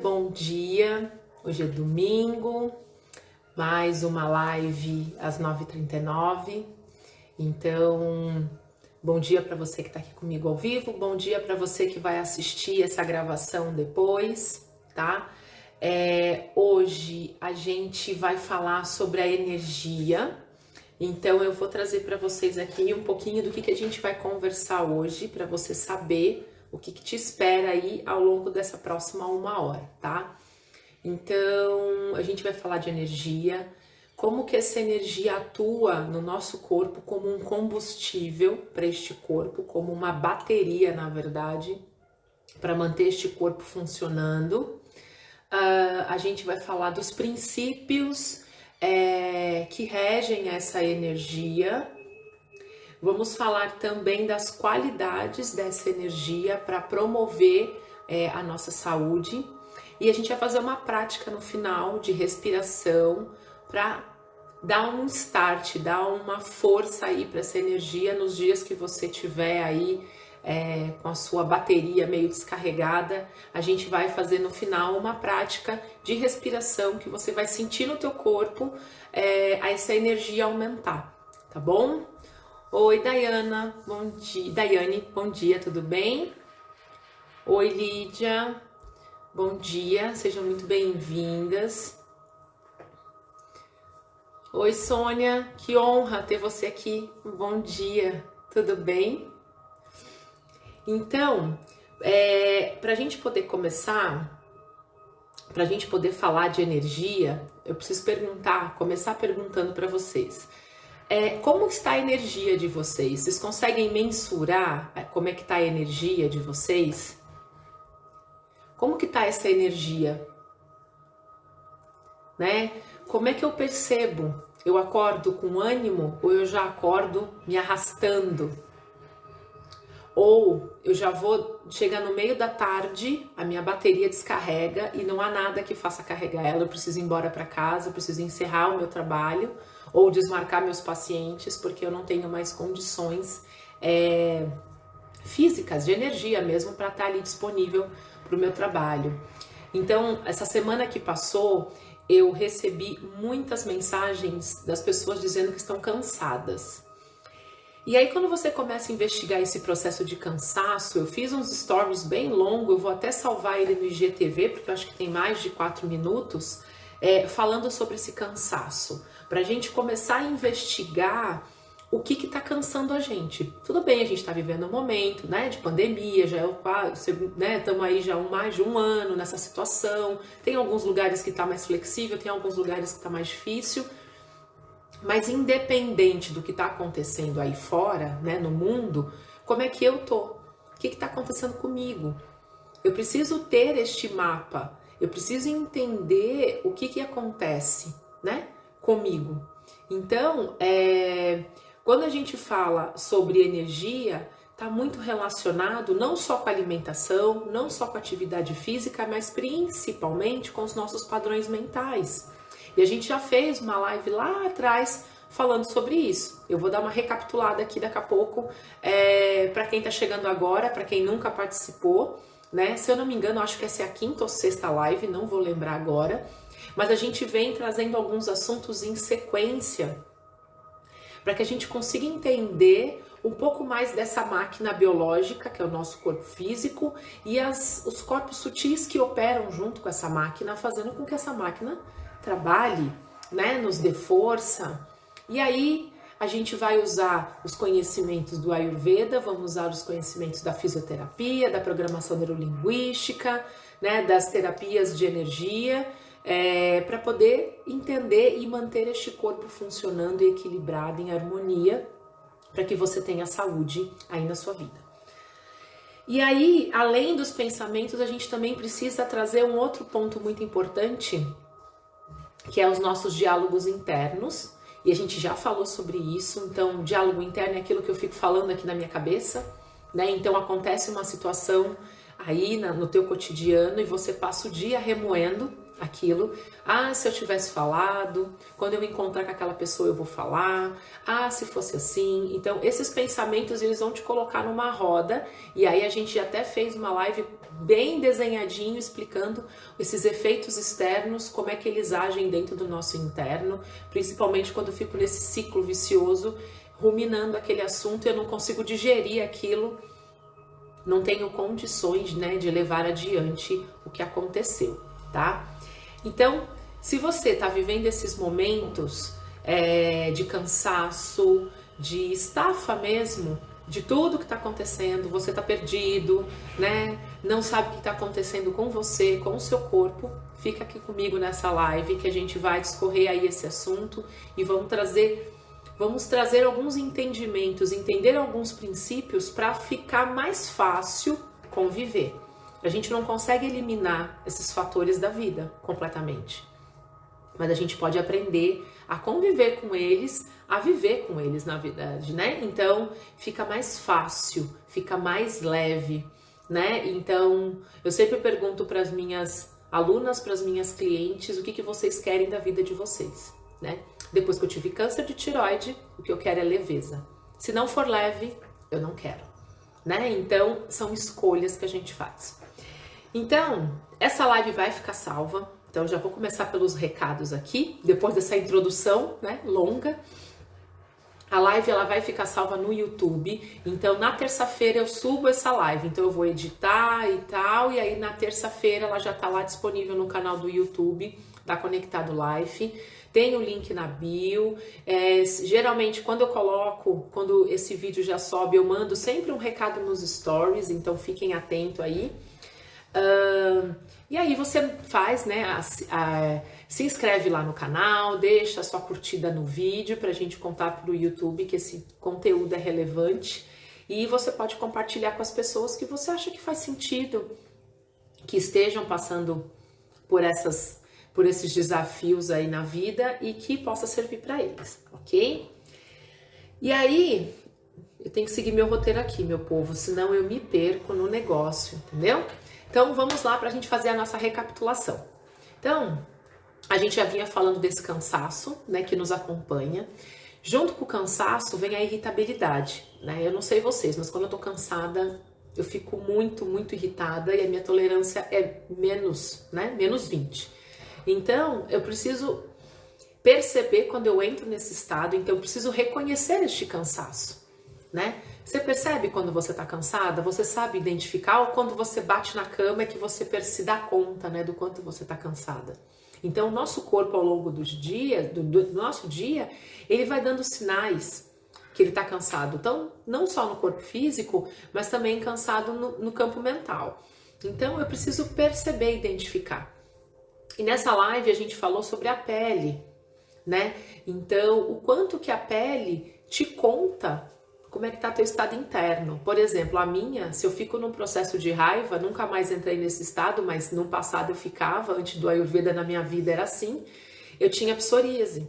bom dia. Hoje é domingo, mais uma live às 9h39. Então, bom dia para você que está aqui comigo ao vivo, bom dia para você que vai assistir essa gravação depois, tá? Hoje a gente vai falar sobre a energia. Então eu vou trazer para vocês aqui um pouquinho do que a gente vai conversar hoje, para você saber o que te espera aí ao longo dessa próxima 1 hora, tá? Então a gente vai falar de energia, como que essa energia atua no nosso corpo como um combustível para este corpo, como uma bateria, na verdade, para manter este corpo funcionando. A gente vai falar dos princípios que regem essa energia. Vamos falar também das qualidades dessa energia para promover a nossa saúde. E a gente vai fazer uma prática no final de respiração para dar um start, dar uma força aí para essa energia nos dias que você tiver aí com a sua bateria meio descarregada. A gente vai fazer no final uma prática de respiração que você vai sentir no teu corpo essa energia aumentar, tá bom? Oi, Daiane, bom dia, tudo bem? Oi, Lídia, bom dia, sejam muito bem-vindas. Oi, Sônia, que honra ter você aqui, bom dia, tudo bem? Então, para a gente poder começar, para a gente poder falar de energia, eu preciso começar perguntando para vocês. Como está a energia de vocês? Vocês conseguem mensurar como é que está a energia de vocês? Como que está essa energia? Né? Como é que eu percebo? Eu acordo com ânimo ou eu já acordo me arrastando? Ou eu já vou chegar no meio da tarde, a minha bateria descarrega e não há nada que faça carregar ela, eu preciso ir embora para casa, eu preciso encerrar o meu trabalho ou desmarcar meus pacientes porque eu não tenho mais condições físicas, de energia mesmo, para estar ali disponível para o meu trabalho. Então, essa semana que passou, eu recebi muitas mensagens das pessoas dizendo que estão cansadas. E aí, quando você começa a investigar esse processo de cansaço, eu fiz uns stories bem longos, eu vou até salvar ele no IGTV, porque eu acho que tem mais de 4 minutos, falando sobre esse cansaço, para a gente começar a investigar o que está cansando a gente. Tudo bem, a gente está vivendo um momento, né, de pandemia, já estamos aí já mais de 1 ano nessa situação, tem alguns lugares que está mais flexível, tem alguns lugares que está mais difícil, mas independente do que está acontecendo aí fora, né, no mundo, como é que eu tô? O que está acontecendo comigo? Eu preciso ter este mapa, eu preciso entender o que acontece, né, comigo. Então, quando a gente fala sobre energia, está muito relacionado não só com a alimentação, não só com a atividade física, mas principalmente com os nossos padrões mentais. E a gente já fez uma live lá atrás falando sobre isso. Eu vou dar uma recapitulada aqui daqui a pouco para quem está chegando agora, para quem nunca participou, né? Se eu não me engano, acho que essa é a 5ª ou 6ª live, não vou lembrar agora. Mas a gente vem trazendo alguns assuntos em sequência para que a gente consiga entender um pouco mais dessa máquina biológica, que é o nosso corpo físico, e os corpos sutis que operam junto com essa máquina, fazendo com que essa máquina trabalhe, né, nos dê força. E aí a gente vai usar os conhecimentos do Ayurveda, vamos usar os conhecimentos da fisioterapia, da programação neurolinguística, né, das terapias de energia, para poder entender e manter este corpo funcionando e equilibrado, em harmonia, para que você tenha saúde aí na sua vida. E aí, além dos pensamentos, a gente também precisa trazer um outro ponto muito importante, que é os nossos diálogos internos, e a gente já falou sobre isso. Então, diálogo interno é aquilo que eu fico falando aqui na minha cabeça, né? Então, acontece uma situação aí no teu cotidiano e você passa o dia remoendo aquilo. Ah, se eu tivesse falado, quando eu me encontrar com aquela pessoa eu vou falar. Ah, se fosse assim. Então, esses pensamentos, eles vão te colocar numa roda. E aí a gente até fez uma live bem desenhadinho, explicando esses efeitos externos, como é que eles agem dentro do nosso interno. Principalmente quando eu fico nesse ciclo vicioso, ruminando aquele assunto e eu não consigo digerir aquilo. Não tenho condições, né, de levar adiante o que aconteceu, tá? Então, se você está vivendo esses momentos de cansaço, de estafa mesmo, de tudo que está acontecendo, você está perdido, né? Não sabe o que está acontecendo com você, com o seu corpo, fica aqui comigo nessa live que a gente vai discorrer aí esse assunto e vamos trazer alguns entendimentos, entender alguns princípios para ficar mais fácil conviver. A gente não consegue eliminar esses fatores da vida completamente, mas a gente pode aprender a conviver com eles, a viver com eles, na verdade, né? Então fica mais fácil, fica mais leve, né? Então eu sempre pergunto para as minhas alunas, para as minhas clientes, o que vocês querem da vida de vocês, né? Depois que eu tive câncer de tireoide, o que eu quero é leveza. Se não for leve, eu não quero, né? Então são escolhas que a gente faz. Então, essa live vai ficar salva. Então, já vou começar pelos recados aqui, depois dessa introdução, né, longa. A live ela vai ficar salva no YouTube. Então, na terça-feira eu subo essa live. Então, eu vou editar e tal. E aí, na terça-feira, ela já tá lá disponível no canal do YouTube, da Conectado Life. Tem o link na bio. Geralmente, quando esse vídeo já sobe, eu mando sempre um recado nos stories. Então, fiquem atentos aí. E aí você faz, né, se inscreve lá no canal, deixa a sua curtida no vídeo pra gente contar pro YouTube que esse conteúdo é relevante e você pode compartilhar com as pessoas que você acha que faz sentido, que estejam passando por esses desafios aí na vida e que possa servir para eles, ok? E aí, eu tenho que seguir meu roteiro aqui, meu povo, senão eu me perco no negócio, entendeu? Então, vamos lá para a gente fazer a nossa recapitulação. Então, a gente já vinha falando desse cansaço, né, que nos acompanha. Junto com o cansaço vem a irritabilidade, né? Eu não sei vocês, mas quando eu tô cansada, eu fico muito, muito irritada e a minha tolerância é menos, né, menos 20. Então, eu preciso perceber quando eu entro nesse estado, então eu preciso reconhecer este cansaço, né? Você percebe quando você está cansada? Você sabe identificar ou quando você bate na cama é que você se dá conta, né, do quanto você está cansada? Então, o nosso corpo ao longo dos dias, do nosso dia, ele vai dando sinais que ele está cansado. Então, não só no corpo físico, mas também cansado no campo mental. Então, eu preciso perceber, identificar. E nessa live a gente falou sobre a pele, né? Então, o quanto que a pele te conta como é que tá teu estado interno. Por exemplo, a minha, se eu fico num processo de raiva, nunca mais entrei nesse estado, mas no passado eu ficava, antes do Ayurveda na minha vida era assim, eu tinha psoríase.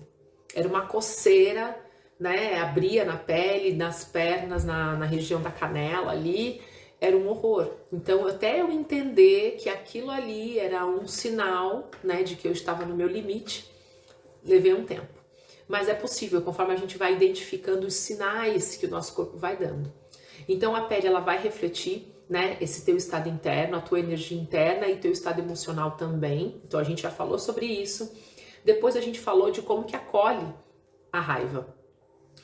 Era uma coceira, né? Abria na pele, nas pernas, na região da canela ali, era um horror. Então, até eu entender que aquilo ali era um sinal, né, de que eu estava no meu limite, levei um tempo. Mas é possível, conforme a gente vai identificando os sinais que o nosso corpo vai dando. Então a pele ela vai refletir, né, esse teu estado interno, a tua energia interna e teu estado emocional também. Então a gente já falou sobre isso. Depois a gente falou de como que acolhe a raiva.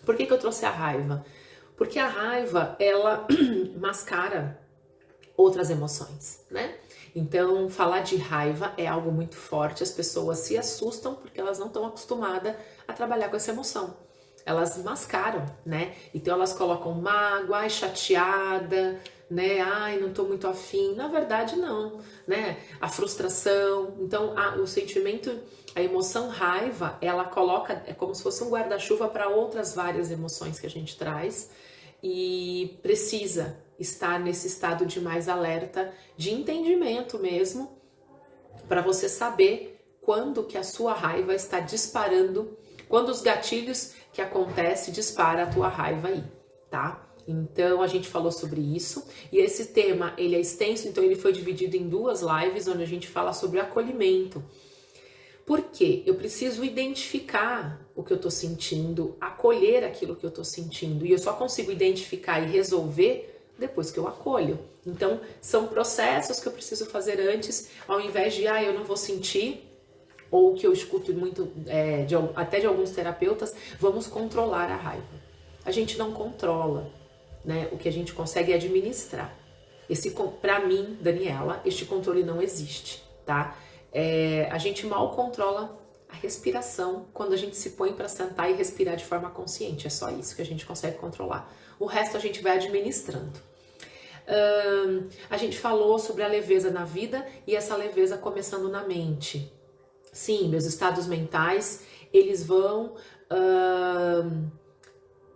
Por que eu trouxe a raiva? Porque a raiva, ela mascara outras emoções, né? Então, falar de raiva é algo muito forte, as pessoas se assustam porque elas não estão acostumadas a trabalhar com essa emoção. Elas mascaram, né? Então, elas colocam mágoa, ai, chateada, né? Ai, não tô muito afim. Na verdade, não, né? A frustração. Então, o sentimento, a emoção raiva, ela coloca, é como se fosse um guarda-chuva para outras várias emoções que a gente traz e precisa estar nesse estado de mais alerta, de entendimento mesmo, para você saber quando que a sua raiva está disparando, quando os gatilhos que acontecem dispara a tua raiva aí, tá? Então a gente falou sobre isso e esse tema ele é extenso, então ele foi dividido em duas lives onde a gente fala sobre acolhimento. Por quê? Eu preciso identificar o que eu tô sentindo, acolher aquilo que eu tô sentindo. E eu só consigo identificar e resolver depois que eu acolho. Então, são processos que eu preciso fazer antes, ao invés de, eu não vou sentir, ou que eu escuto muito, até de alguns terapeutas, vamos controlar a raiva. A gente não controla, né? O que a gente consegue é administrar. Para mim, Daniela, este controle não existe, tá? A gente mal controla a respiração quando a gente se põe para sentar e respirar de forma consciente. É só isso que a gente consegue controlar. O resto a gente vai administrando. A gente falou sobre a leveza na vida e essa leveza começando na mente. Sim, meus estados mentais, eles vão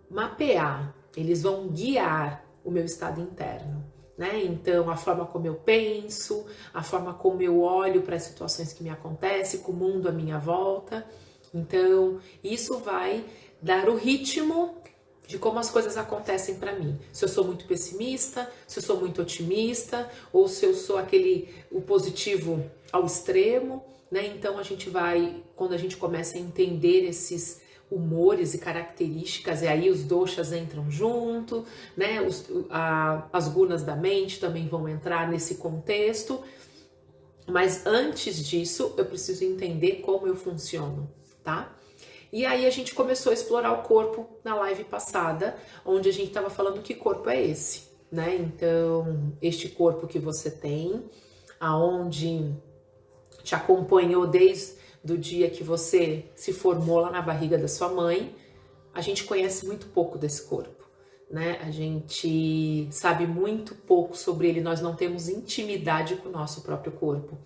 mapear, eles vão guiar o meu estado interno, né? Então, a forma como eu penso, a forma como eu olho para as situações que me acontecem, com o mundo à minha volta. Então, isso vai dar o ritmo de como as coisas acontecem para mim. Se eu sou muito pessimista, se eu sou muito otimista, ou se eu sou o positivo ao extremo, né? Então a gente vai, quando a gente começa a entender esses humores e características, e aí os doshas entram junto, né? As gunas da mente também vão entrar nesse contexto. Mas antes disso, eu preciso entender como eu funciono, tá? E aí a gente começou a explorar o corpo na live passada, onde a gente estava falando que corpo é esse, né? Então, este corpo que você tem, aonde te acompanhou desde o dia que você se formou lá na barriga da sua mãe, a gente conhece muito pouco desse corpo, né? A gente sabe muito pouco sobre ele, nós não temos intimidade com o nosso próprio corpo.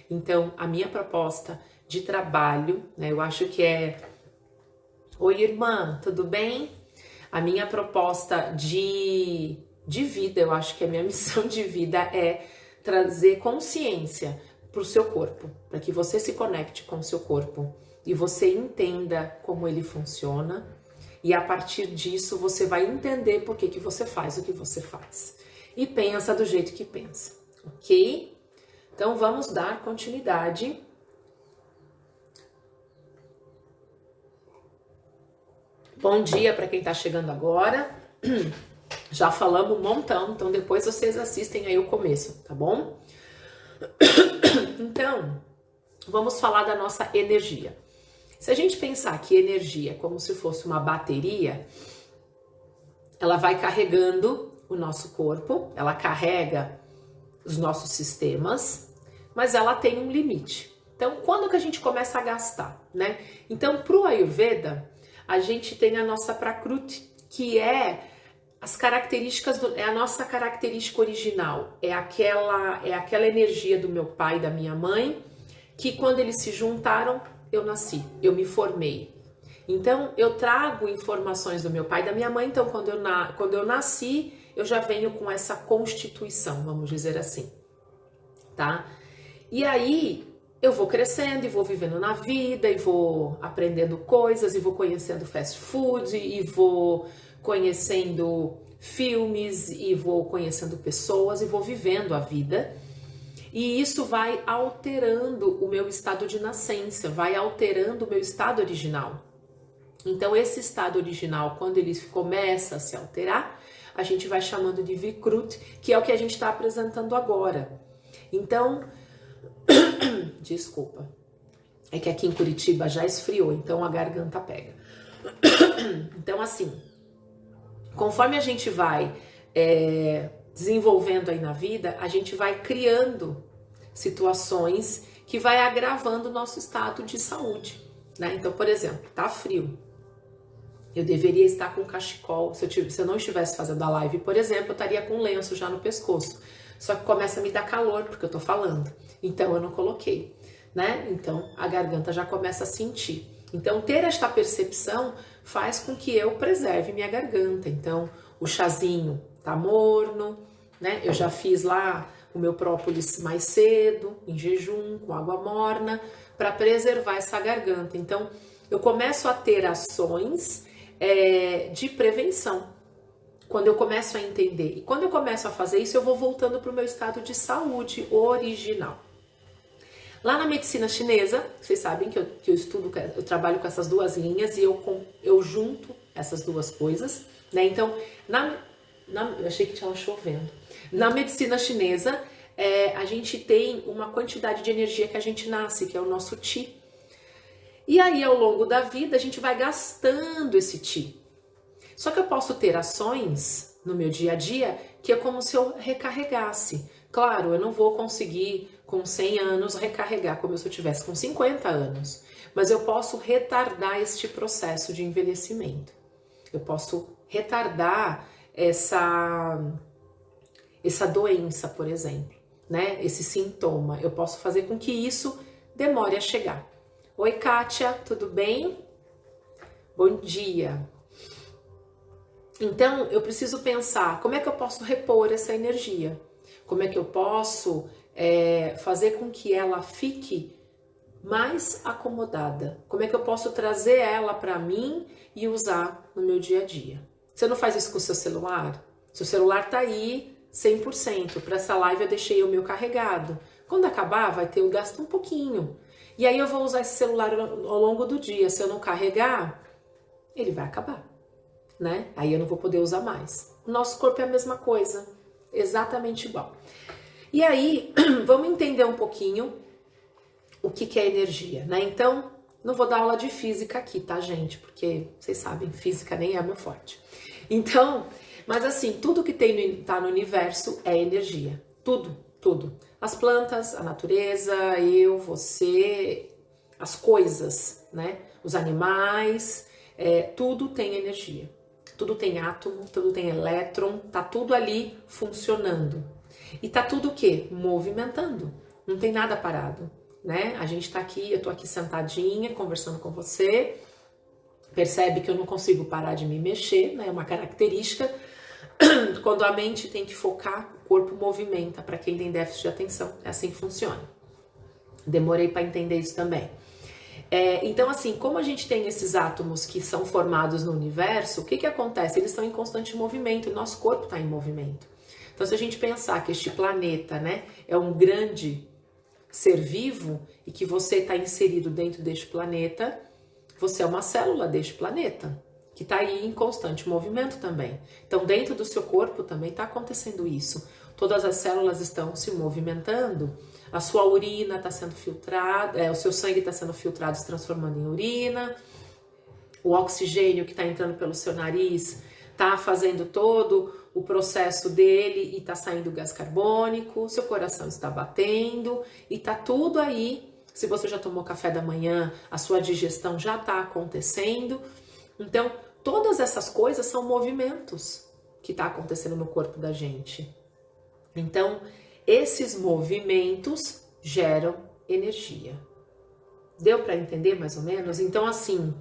Então, a minha proposta de trabalho, né? Eu acho que Oi, irmã, tudo bem? A minha proposta de vida, eu acho que a minha missão de vida é trazer consciência para o seu corpo, para que você se conecte com o seu corpo e você entenda como ele funciona, e a partir disso você vai entender por que você faz o que você faz e pensa do jeito que pensa, ok? Então vamos dar continuidade. Bom dia para quem está chegando agora. Já falamos um montão, então depois vocês assistem aí o começo, tá bom? Então, vamos falar da nossa energia. Se a gente pensar que energia é como se fosse uma bateria, ela vai carregando o nosso corpo, ela carrega os nossos sistemas, mas ela tem um limite. Então, quando que a gente começa a gastar, né? Então, para o Ayurveda, a gente tem a nossa Prakruti, que é as características, é a nossa característica original, é aquela energia do meu pai e da minha mãe, que quando eles se juntaram, eu nasci, eu me formei. Então, eu trago informações do meu pai e da minha mãe, então quando eu nasci, eu já venho com essa constituição, vamos dizer assim, tá? E aí, eu vou crescendo e vou vivendo na vida, e vou aprendendo coisas, e vou conhecendo fast food, e vou conhecendo filmes, e vou conhecendo pessoas, e vou vivendo a vida. E isso vai alterando o meu estado de nascença, vai alterando o meu estado original. Então, esse estado original, quando ele começa a se alterar, a gente vai chamando de Vikrut, que é o que a gente está apresentando agora. Então, desculpa, é que aqui em Curitiba já esfriou, então a garganta pega. Então, assim, conforme a gente vai desenvolvendo aí na vida, a gente vai criando situações que vai agravando o nosso estado de saúde, né? Então, por exemplo, tá frio. Eu deveria estar com cachecol. Se eu não estivesse fazendo a live, por exemplo, eu estaria com um lenço já no pescoço. Só que começa a me dar calor, porque eu tô falando. Então, eu não coloquei, né? Então, a garganta já começa a sentir. Então, ter esta percepção faz com que eu preserve minha garganta. Então, o chazinho tá morno, né? Eu já fiz lá o meu própolis mais cedo, em jejum, com água morna, para preservar essa garganta. Então, eu começo a ter ações de prevenção. Quando eu começo a entender. E quando eu começo a fazer isso, eu vou voltando para o meu estado de saúde original. Lá na medicina chinesa, vocês sabem que eu estudo, eu trabalho com essas duas linhas e eu junto essas duas coisas, né? Então, eu achei que estava chovendo. Na medicina chinesa, a gente tem uma quantidade de energia que a gente nasce, que é o nosso Qi. E aí, ao longo da vida, a gente vai gastando esse Qi. Só que eu posso ter ações no meu dia a dia que é como se eu recarregasse. Claro, eu não vou conseguir com 100 anos recarregar como se eu tivesse com 50 anos, mas eu posso retardar este processo de envelhecimento. Eu posso retardar essa doença, por exemplo, né? Esse sintoma. Eu posso fazer com que isso demore a chegar. Oi, Kátia, tudo bem? Bom dia. Então, eu preciso pensar como é que eu posso repor essa energia? Como é que eu posso fazer com que ela fique mais acomodada? Como é que eu posso trazer ela para mim e usar no meu dia a dia? Você não faz isso com o seu celular? Seu celular tá aí 100%. Para essa live eu deixei o meu carregado. Quando acabar, vai ter o gasto um pouquinho. E aí eu vou usar esse celular ao longo do dia. Se eu não carregar, ele vai acabar, né? Aí eu não vou poder usar mais. O nosso corpo é a mesma coisa, exatamente igual. E aí, vamos entender um pouquinho o que é energia, né? Então, não vou dar aula de física aqui, tá, gente? Porque vocês sabem, física nem é meu forte. Então, mas assim, tudo que tá no universo é energia. Tudo, tudo. As plantas, a natureza, eu, você, as coisas, né? Os animais, tudo tem energia. Tudo tem átomo, tudo tem elétron, tá tudo ali funcionando. E tá tudo o quê? Movimentando. Não tem nada parado, né? A gente tá aqui, eu tô aqui sentadinha, conversando com você. Percebe que eu não consigo parar de me mexer, né? É uma característica. Quando a mente tem que focar, o corpo movimenta. Para quem tem déficit de atenção, é assim que funciona. Demorei para entender isso também. Então, assim, como a gente tem esses átomos que são formados no universo, o que acontece? Eles estão em constante movimento, e o nosso corpo está em movimento. Então, se a gente pensar que este planeta, né, é um grande ser vivo e que você está inserido dentro deste planeta, você é uma célula deste planeta, que está aí em constante movimento também. Então, dentro do seu corpo também está acontecendo isso. Todas as células estão se movimentando, a sua urina está sendo filtrada, o seu sangue está sendo filtrado, se transformando em urina, o oxigênio que está entrando pelo seu nariz está fazendo todo o processo dele e está saindo gás carbônico, seu coração está batendo e está tudo aí. Se você já tomou café da manhã, a sua digestão já está acontecendo. Então, todas essas coisas são movimentos que está acontecendo no corpo da gente. Então, esses movimentos geram energia. Deu para entender mais ou menos? Então, assim,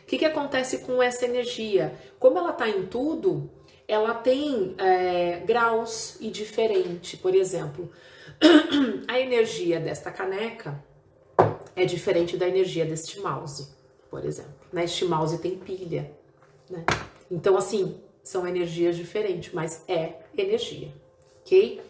o que acontece com essa energia? Como ela está em tudo, ela tem graus e diferente. Por exemplo, a energia desta caneca é diferente da energia deste mouse, por exemplo. Né? Este mouse tem pilha, né? Então, assim, são energias diferentes, mas é energia, ok?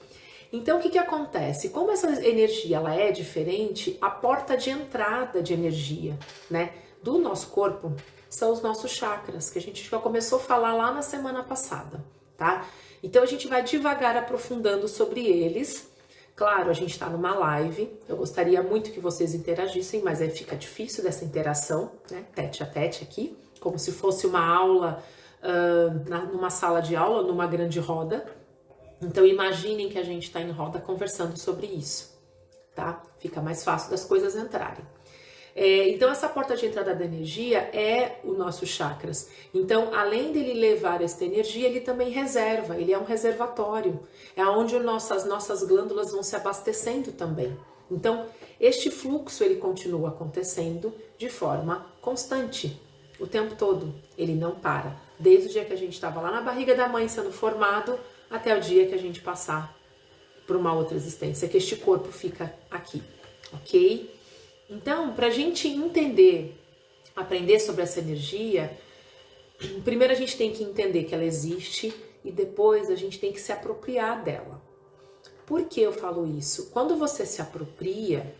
Então, o que acontece? Como essa energia ela é diferente, a porta de entrada de energia, né, do nosso corpo são os nossos chakras, que a gente já começou a falar lá na semana passada, tá? Então, a gente vai devagar aprofundando sobre eles. Claro, a gente está numa live, eu gostaria muito que vocês interagissem, mas aí fica difícil dessa interação, né, tete a tete aqui, como se fosse uma aula, numa sala de aula, numa grande roda. Então, imaginem que a gente está em roda conversando sobre isso, tá? Fica mais fácil das coisas entrarem. Então, essa porta de entrada da energia é o nosso chakras. Então, além dele levar esta energia, ele também reserva, ele é um reservatório. É onde nossas glândulas vão se abastecendo também. Então, este fluxo, ele continua acontecendo de forma constante, o tempo todo. Ele não para. Desde o dia que a gente estava lá na barriga da mãe sendo formado, até o dia que a gente passar por uma outra existência, que este corpo fica aqui, ok? Então, para a gente entender, aprender sobre essa energia, primeiro a gente tem que entender que ela existe e depois a gente tem que se apropriar dela. Por que eu falo isso? Quando você se apropria,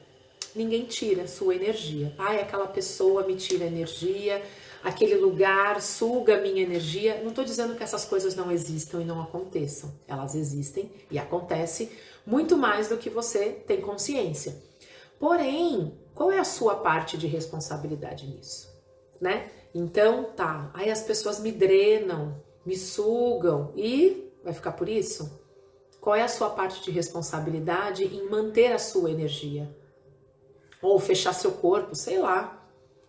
ninguém tira sua energia. Ai, aquela pessoa me tira energia, aquele lugar suga minha energia. Não estou dizendo que essas coisas não existam e não aconteçam. Elas existem e acontecem muito mais do que você tem consciência. Porém, qual é a sua parte de responsabilidade nisso, né? Então, tá, aí as pessoas me drenam, me sugam e vai ficar por isso? Qual é a sua parte de responsabilidade em manter a sua energia? Ou fechar seu corpo, sei lá.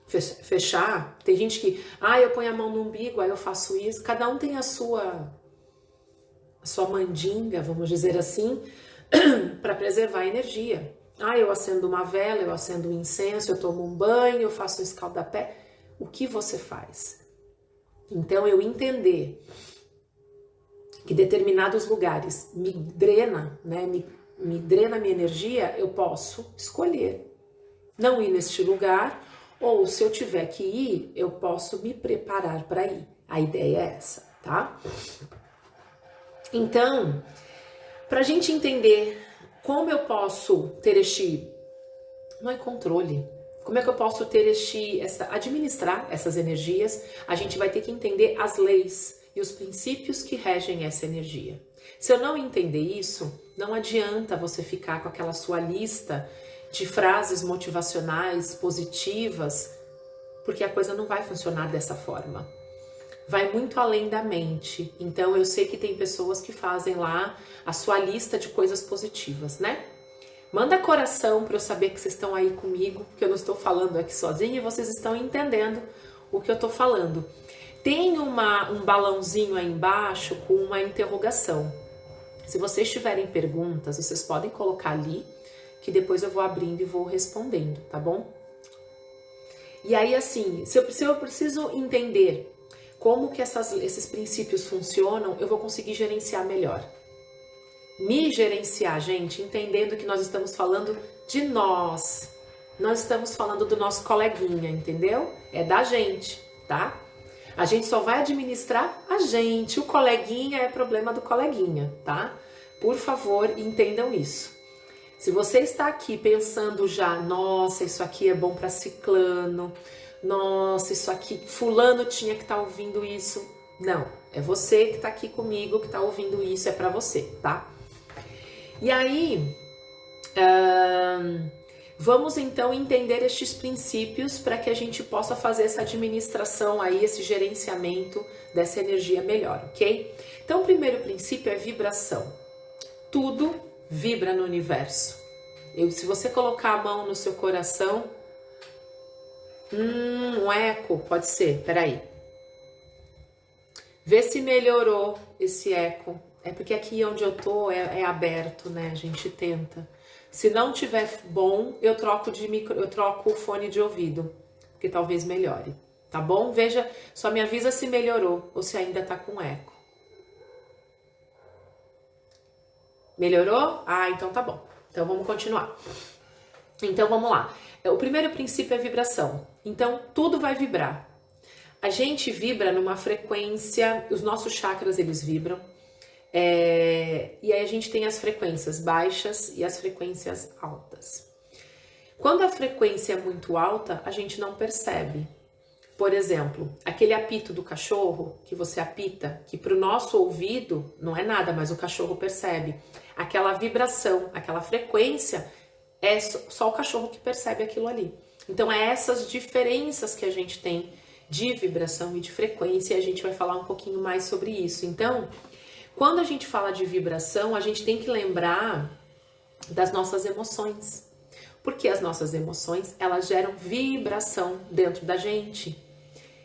Fechar, tem gente que, eu ponho a mão no umbigo, aí eu faço isso. Cada um tem a sua mandinga, vamos dizer assim, para preservar a energia. Eu acendo uma vela, eu acendo um incenso, eu tomo um banho, eu faço um escaldapé. O que você faz? Então, eu entender que determinados lugares me drena, né, me drena a minha energia, eu posso escolher não ir neste lugar, ou se eu tiver que ir, eu posso me preparar para ir. A ideia é essa, tá? Então, para a gente entender como eu posso ter não é controle, como é que eu posso ter administrar essas energias, a gente vai ter que entender as leis e os princípios que regem essa energia. Se eu não entender isso, não adianta você ficar com aquela sua lista de frases motivacionais, positivas, porque a coisa não vai funcionar dessa forma. Vai muito além da mente. Então, eu sei que tem pessoas que fazem lá a sua lista de coisas positivas, né? Manda coração para eu saber que vocês estão aí comigo, porque eu não estou falando aqui sozinha e vocês estão entendendo o que eu estou falando. Tem um balãozinho aí embaixo com uma interrogação. Se vocês tiverem perguntas, vocês podem colocar ali, que depois eu vou abrindo e vou respondendo, tá bom? E aí, assim, se eu preciso entender como que esses princípios funcionam, eu vou conseguir gerenciar melhor. Me gerenciar, gente, entendendo que nós estamos falando de nós. Nós estamos falando do nosso coleguinha, entendeu? É da gente, tá? A gente só vai administrar a gente. O coleguinha é problema do coleguinha, tá? Por favor, entendam isso. Se você está aqui pensando já, nossa, isso aqui é bom para ciclano, nossa, isso aqui, fulano tinha que estar ouvindo isso. Não, é você que está aqui comigo, que está ouvindo isso, é para você, tá? E aí, vamos então entender estes princípios para que a gente possa fazer essa administração aí, esse gerenciamento dessa energia melhor, ok? Então, o primeiro princípio é vibração. Tudo vibra no universo. Se você colocar a mão no seu coração, um eco, pode ser, peraí. Vê se melhorou esse eco. É porque aqui onde eu tô é aberto, né? A gente tenta. Se não tiver bom, eu troco o fone de ouvido, porque talvez melhore, tá bom? Veja, só me avisa se melhorou ou se ainda tá com eco. Melhorou? Então tá bom. Então vamos continuar. Então vamos lá. O primeiro princípio é vibração. Então tudo vai vibrar. A gente vibra numa frequência, os nossos chakras eles vibram. E aí a gente tem as frequências baixas e as frequências altas. Quando a frequência é muito alta, a gente não percebe. Por exemplo, aquele apito do cachorro que você apita, que para o nosso ouvido não é nada, mas o cachorro percebe. Aquela vibração, aquela frequência, é só o cachorro que percebe aquilo ali. Então, é essas diferenças que a gente tem de vibração e de frequência, e a gente vai falar um pouquinho mais sobre isso. Então, quando a gente fala de vibração, a gente tem que lembrar das nossas emoções. Porque as nossas emoções, elas geram vibração dentro da gente.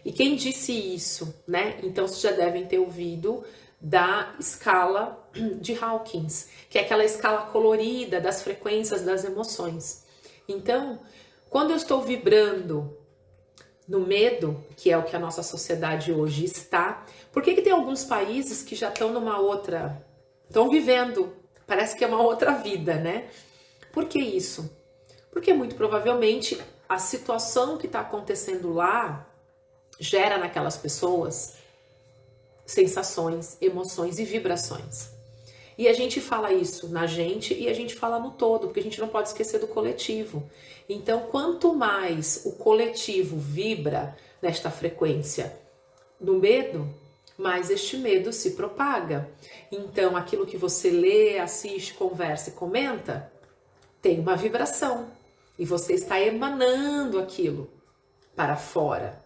E quem disse isso, né? Então, vocês já devem ter ouvido da escala de Hawkins, que é aquela escala colorida das frequências das emoções. Então, quando eu estou vibrando no medo, que é o que a nossa sociedade hoje está, por que tem alguns países que já estão estão vivendo, parece que é uma outra vida, né? Por que isso? Porque muito provavelmente a situação que está acontecendo lá gera naquelas pessoas sensações, emoções e vibrações. E a gente fala isso na gente e a gente fala no todo, porque a gente não pode esquecer do coletivo. Então, quanto mais o coletivo vibra nesta frequência do medo, mais este medo se propaga. Então, aquilo que você lê, assiste, conversa e comenta, tem uma vibração. E você está emanando aquilo para fora.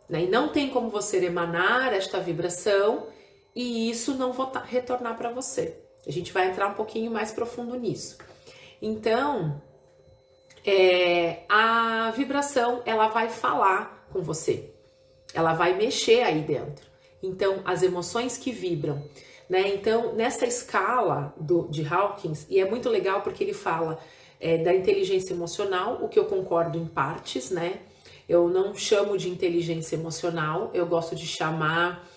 Né? E não tem como você emanar esta vibração e isso não retornar para você. A gente vai entrar um pouquinho mais profundo nisso. Então, a vibração, ela vai falar com você. Ela vai mexer aí dentro. Então, as emoções que vibram, né? Então, nessa escala de Hawkins, e é muito legal porque ele fala da inteligência emocional, o que eu concordo em partes, né? Eu não chamo de inteligência emocional, eu gosto de chamar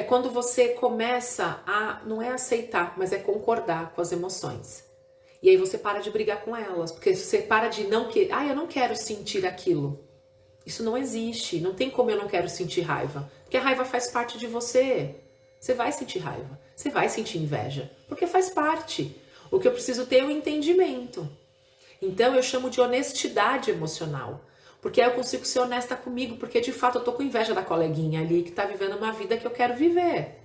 quando você começa a, não é aceitar, mas é concordar com as emoções. E aí você para de brigar com elas, porque você para de não querer, eu não quero sentir aquilo. Isso não existe, não tem como eu não quero sentir raiva, porque a raiva faz parte de você. Você vai sentir raiva, você vai sentir inveja, porque faz parte. O que eu preciso ter é um entendimento. Então eu chamo de honestidade emocional, porque aí eu consigo ser honesta comigo, porque de fato eu tô com inveja da coleguinha ali que tá vivendo uma vida que eu quero viver.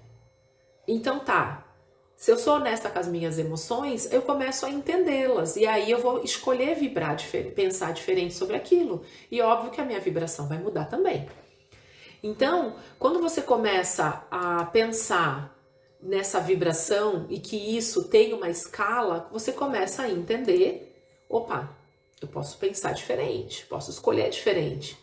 Então tá, se eu sou honesta com as minhas emoções, eu começo a entendê-las e aí eu vou escolher vibrar, pensar diferente sobre aquilo. E óbvio que a minha vibração vai mudar também. Então, quando você começa a pensar nessa vibração e que isso tem uma escala, você começa a entender, opa, eu posso pensar diferente, posso escolher diferente.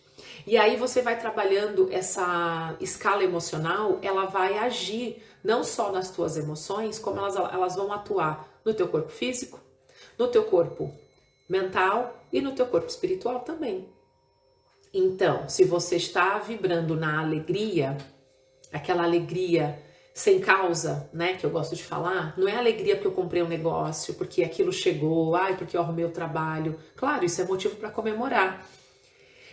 E aí você vai trabalhando essa escala emocional, ela vai agir não só nas tuas emoções, como elas vão atuar no teu corpo físico, no teu corpo mental e no teu corpo espiritual também. Então, se você está vibrando na alegria, aquela alegria sem causa, né, que eu gosto de falar, não é alegria porque eu comprei um negócio, porque aquilo chegou, porque eu arrumei o trabalho. Claro, isso é motivo para comemorar.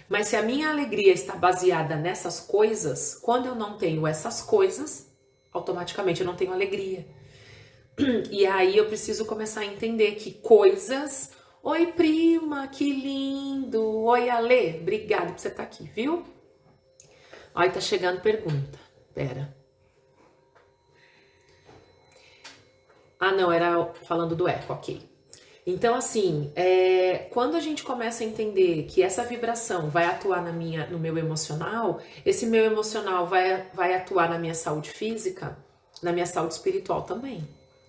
Mas se a minha alegria está baseada nessas coisas, quando eu não tenho essas coisas, automaticamente eu não tenho alegria. E aí eu preciso começar a entender que coisas... Oi, prima, que lindo! Oi, Ale, obrigada por você estar aqui, viu? Olha, tá chegando pergunta. Pera. Não, era falando do eco, ok. Então, assim, quando a gente começa a entender que essa vibração vai atuar no meu emocional, esse meu emocional vai atuar na minha saúde física, na minha saúde espiritual também,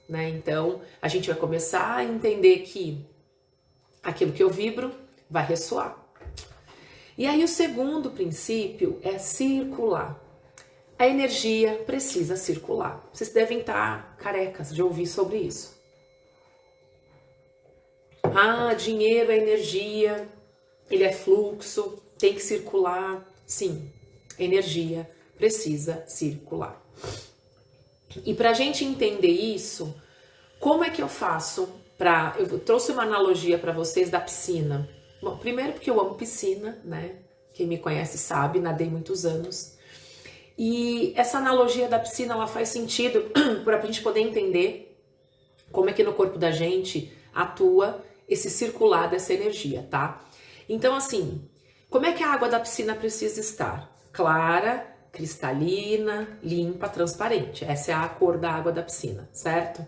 né? Então, a gente vai começar a entender que aquilo que eu vibro vai ressoar. E aí o segundo princípio é circular. A energia precisa circular. Vocês devem estar carecas de ouvir sobre isso. Dinheiro é energia, ele é fluxo, tem que circular. Sim, a energia precisa circular. E para a gente entender isso, como é que eu faço? Eu trouxe uma analogia para vocês da piscina. Bom, primeiro porque eu amo piscina, né? Quem me conhece sabe, nadei muitos anos. E essa analogia da piscina, ela faz sentido para a gente poder entender como é que no corpo da gente atua esse circular dessa energia, tá? Então, assim, como é que a água da piscina precisa estar? Clara, cristalina, limpa, transparente. Essa é a cor da água da piscina, certo?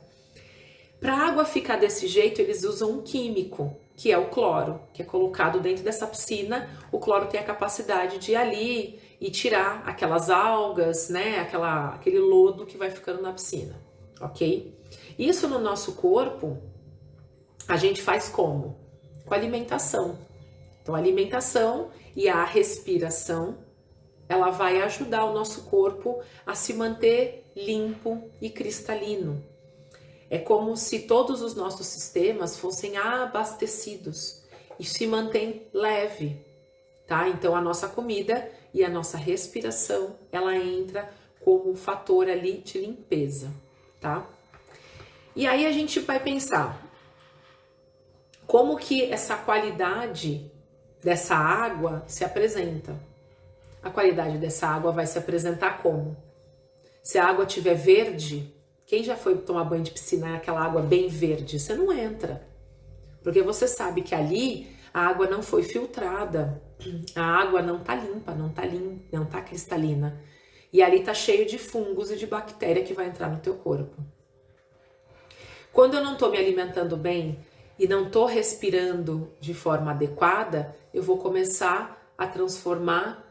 Para a água ficar desse jeito, eles usam um químico, que é o cloro, que é colocado dentro dessa piscina. O cloro tem a capacidade de ir ali e tirar aquelas algas, né, aquele lodo que vai ficando na piscina, ok? Isso no nosso corpo, a gente faz como? Com alimentação. Então, a alimentação e a respiração, ela vai ajudar o nosso corpo a se manter limpo e cristalino. É como se todos os nossos sistemas fossem abastecidos e se mantém leve, tá? Então a nossa comida e a nossa respiração, ela entra como um fator ali de limpeza, tá? E aí a gente vai pensar, como que essa qualidade dessa água se apresenta? A qualidade dessa água vai se apresentar como? Se a água estiver verde, quem já foi tomar banho de piscina, aquela água bem verde, você não entra. Porque você sabe que ali a água não foi filtrada, a água não tá limpa, não tá cristalina. E ali tá cheio de fungos e de bactéria que vai entrar no teu corpo. Quando eu não tô me alimentando bem e não tô respirando de forma adequada, eu vou começar a transformar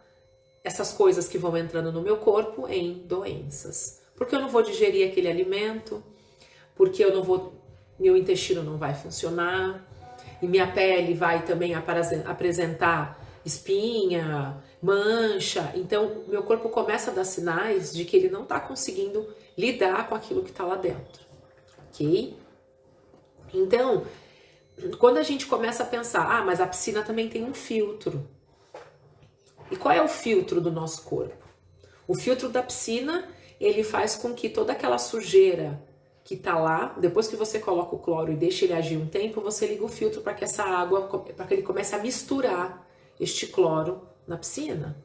essas coisas que vão entrando no meu corpo em doenças. Porque eu não vou digerir aquele alimento, porque meu intestino não vai funcionar, e minha pele vai também apresentar espinha, mancha. Então, meu corpo começa a dar sinais de que ele não está conseguindo lidar com aquilo que está lá dentro, ok? Então, quando a gente começa a pensar, mas a piscina também tem um filtro. E qual é o filtro do nosso corpo? O filtro da piscina, ele faz com que toda aquela sujeira que tá lá, depois que você coloca o cloro e deixa ele agir um tempo, você liga o filtro para que essa água, para que ele comece a misturar este cloro na piscina.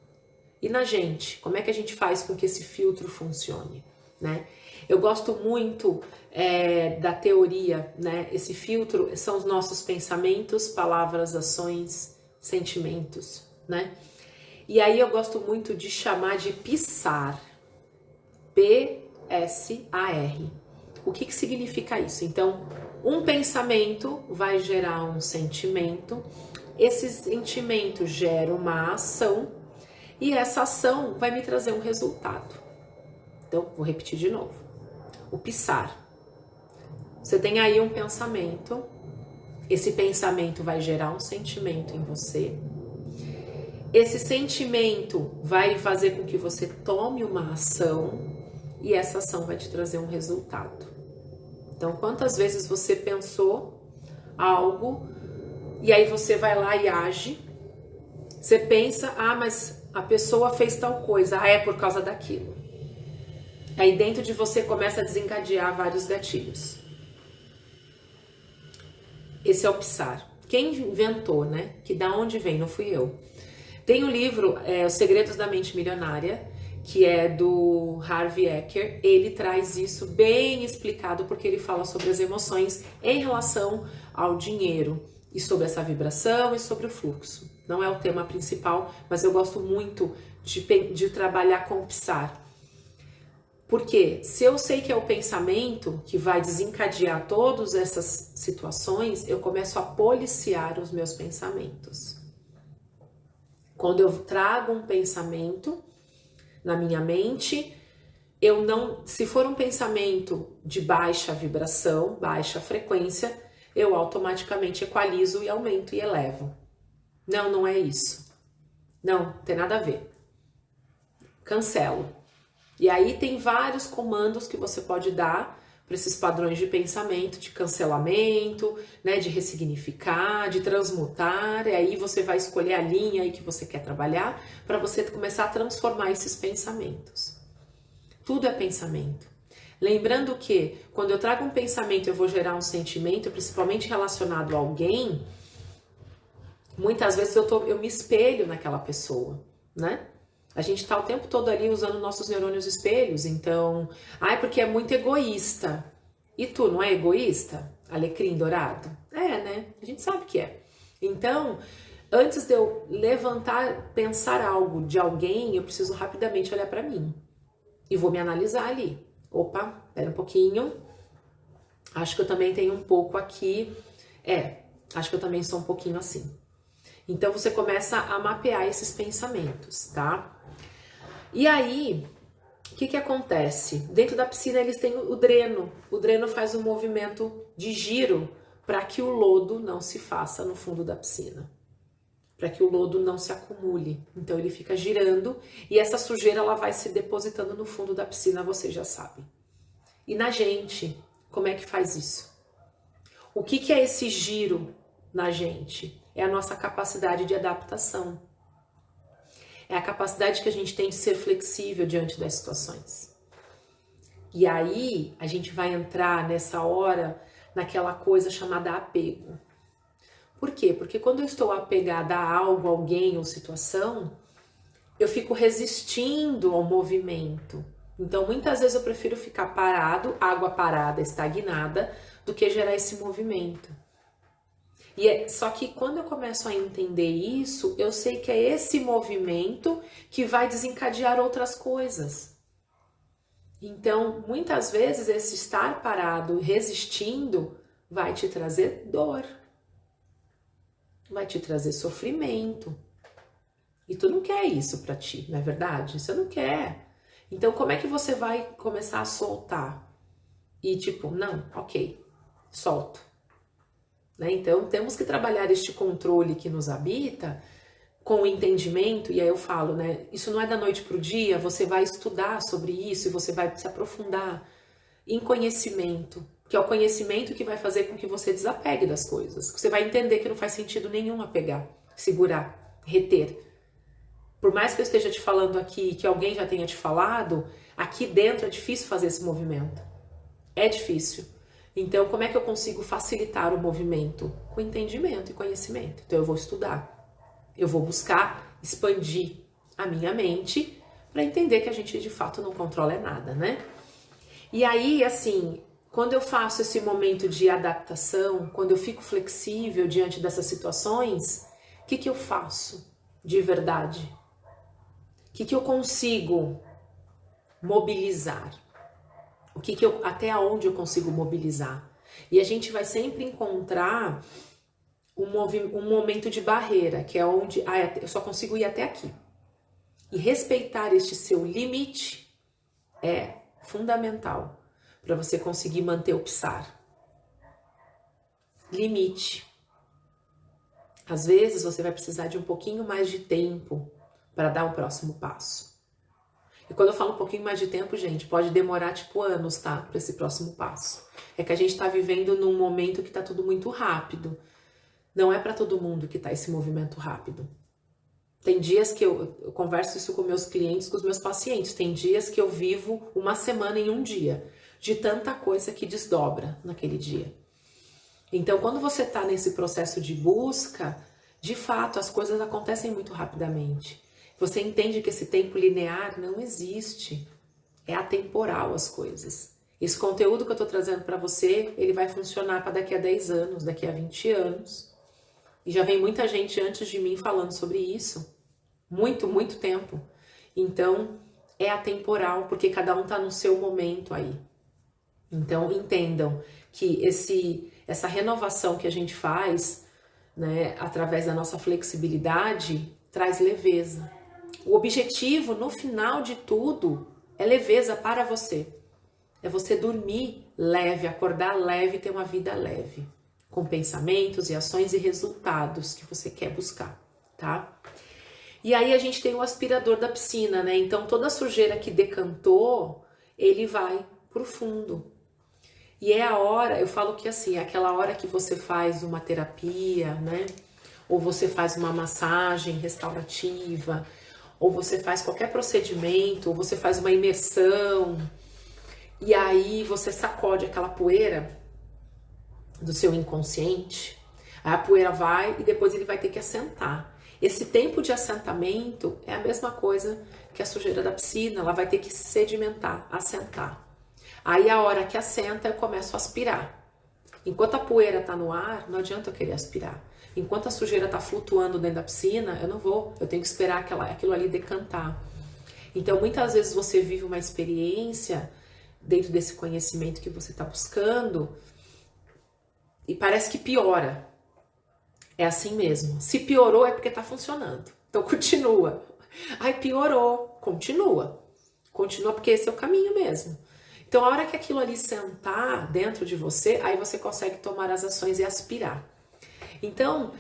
E na gente, como é que a gente faz com que esse filtro funcione, né? Eu gosto muito da teoria, né? Esse filtro são os nossos pensamentos, palavras, ações, sentimentos, né? E aí eu gosto muito de chamar de PSAR, P-S-A-R. O que significa isso? Então, um pensamento vai gerar um sentimento, esse sentimento gera uma ação e essa ação vai me trazer um resultado. Então, vou repetir de novo. O PSAR. Você tem aí um pensamento, esse pensamento vai gerar um sentimento em você. Esse sentimento vai fazer com que você tome uma ação e essa ação vai te trazer um resultado. Então, quantas vezes você pensou algo e aí você vai lá e age, você pensa, mas a pessoa fez tal coisa, é por causa daquilo. Aí dentro de você começa a desencadear vários gatilhos. Esse é o PSAR. Quem inventou, né? Que da onde vem, não fui eu. Tem o livro Os Segredos da Mente Milionária, que é do Harvey Eker. Ele traz isso bem explicado porque ele fala sobre as emoções em relação ao dinheiro e sobre essa vibração e sobre o fluxo. Não é o tema principal, mas eu gosto muito de trabalhar com o PSAR. Porque se eu sei que é o pensamento que vai desencadear todas essas situações, eu começo a policiar os meus pensamentos. Quando eu trago um pensamento na minha mente, se for um pensamento de baixa vibração, baixa frequência, eu automaticamente equalizo e aumento e elevo. Não é isso. Não tem nada a ver. Cancelo. E aí tem vários comandos que você pode dar para esses padrões de pensamento, de cancelamento, né, de ressignificar, de transmutar, e aí você vai escolher a linha aí que você quer trabalhar para você começar a transformar esses pensamentos. Tudo é pensamento. Lembrando que quando eu trago um pensamento eu vou gerar um sentimento, principalmente relacionado a alguém, muitas vezes eu me espelho naquela pessoa, né? A gente tá o tempo todo ali usando nossos neurônios espelhos, então... porque é muito egoísta. E tu, não é egoísta? Alecrim dourado? Né? A gente sabe que é. Então, antes de eu pensar algo de alguém, eu preciso rapidamente olhar pra mim. E vou me analisar ali. Opa, pera um pouquinho. Acho que eu também tenho um pouco aqui. Acho que eu também sou um pouquinho assim. Então, você começa a mapear esses pensamentos, tá? E aí, o que acontece? Dentro da piscina eles têm o dreno. O dreno faz um movimento de giro para que o lodo não se faça no fundo da piscina. Para que o lodo não se acumule. Então ele fica girando e essa sujeira ela vai se depositando no fundo da piscina, você já sabe. E na gente, como é que faz isso? O que é esse giro na gente? É a nossa capacidade de adaptação. É a capacidade que a gente tem de ser flexível diante das situações. E aí, a gente vai entrar nessa hora naquela coisa chamada apego. Por quê? Porque quando eu estou apegada a algo, alguém ou situação, eu fico resistindo ao movimento. Então, muitas vezes eu prefiro ficar parado, água parada, estagnada, do que gerar esse movimento. Só que quando eu começo a entender isso, eu sei que é esse movimento que vai desencadear outras coisas. Então, muitas vezes, esse estar parado, resistindo, vai te trazer dor, vai te trazer sofrimento. E tu não quer isso pra ti, não é verdade? Você não quer. Então, como é que você vai começar a soltar? E tipo, não, ok, solto. Né? Então, temos que trabalhar este controle que nos habita com o entendimento, e aí eu falo, né? Isso não é da noite pro dia, você vai estudar sobre isso e você vai se aprofundar em conhecimento, que é o conhecimento que vai fazer com que você desapegue das coisas. Você vai entender que não faz sentido nenhum apegar, segurar, reter. Por mais que eu esteja te falando aqui, que alguém já tenha te falado, aqui dentro é difícil fazer esse movimento. É difícil. Então, como é que eu consigo facilitar o movimento? Com entendimento e conhecimento. Então, eu vou estudar. Eu vou buscar expandir a minha mente para entender que a gente, de fato, não controla nada, né? E aí, assim, quando eu faço esse momento de adaptação, quando eu fico flexível diante dessas situações, o que eu faço de verdade? O que eu consigo mobilizar? Até onde eu consigo mobilizar? E a gente vai sempre encontrar um momento de barreira, que é onde eu só consigo ir até aqui. E respeitar este seu limite é fundamental para você conseguir manter o PSAR. Limite. Às vezes você vai precisar de um pouquinho mais de tempo para dar o próximo passo. E quando eu falo um pouquinho mais de tempo, gente, pode demorar tipo anos, tá? Para esse próximo passo. É que a gente está vivendo num momento que está tudo muito rápido. Não é para todo mundo que tá esse movimento rápido. Tem dias que eu converso isso com meus clientes, com os meus pacientes. Tem dias que eu vivo uma semana em um dia, de tanta coisa que desdobra naquele dia. Então, quando você tá nesse processo de busca, de fato, as coisas acontecem muito rapidamente. Você entende que esse tempo linear não existe. É atemporal as coisas. Esse conteúdo que eu tô trazendo para você, ele vai funcionar para daqui a 10 anos, daqui a 20 anos. E já vem muita gente antes de mim falando sobre isso. Muito, muito tempo. Então, é atemporal, porque cada um tá no seu momento aí. Então, entendam que essa renovação que a gente faz, né, através da nossa flexibilidade, traz leveza. O objetivo, no final de tudo, é leveza para você. É você dormir leve, acordar leve e ter uma vida leve, com pensamentos e ações e resultados que você quer buscar, tá? E aí a gente tem o aspirador da piscina, né? Então toda a sujeira que decantou, ele vai pro fundo. E é a hora, eu falo que assim, é aquela hora que você faz uma terapia, né? Ou você faz uma massagem restaurativa, ou você faz qualquer procedimento, ou você faz uma imersão, e aí você sacode aquela poeira do seu inconsciente, aí a poeira vai e depois ele vai ter que assentar. Esse tempo de assentamento é a mesma coisa que a sujeira da piscina, ela vai ter que sedimentar, assentar. Aí a hora que assenta eu começo a aspirar. Enquanto a poeira está no ar, não adianta eu querer aspirar. Enquanto a sujeira está flutuando dentro da piscina, eu não vou, eu tenho que esperar aquilo ali decantar. Então muitas vezes você vive uma experiência dentro desse conhecimento que você está buscando, e parece que piora. É assim mesmo. Se piorou é porque tá funcionando. Então continua. Ai, piorou. Continua. Continua porque esse é o caminho mesmo. Então a hora que aquilo ali sentar dentro de você, aí você consegue tomar as ações e aspirar. Então,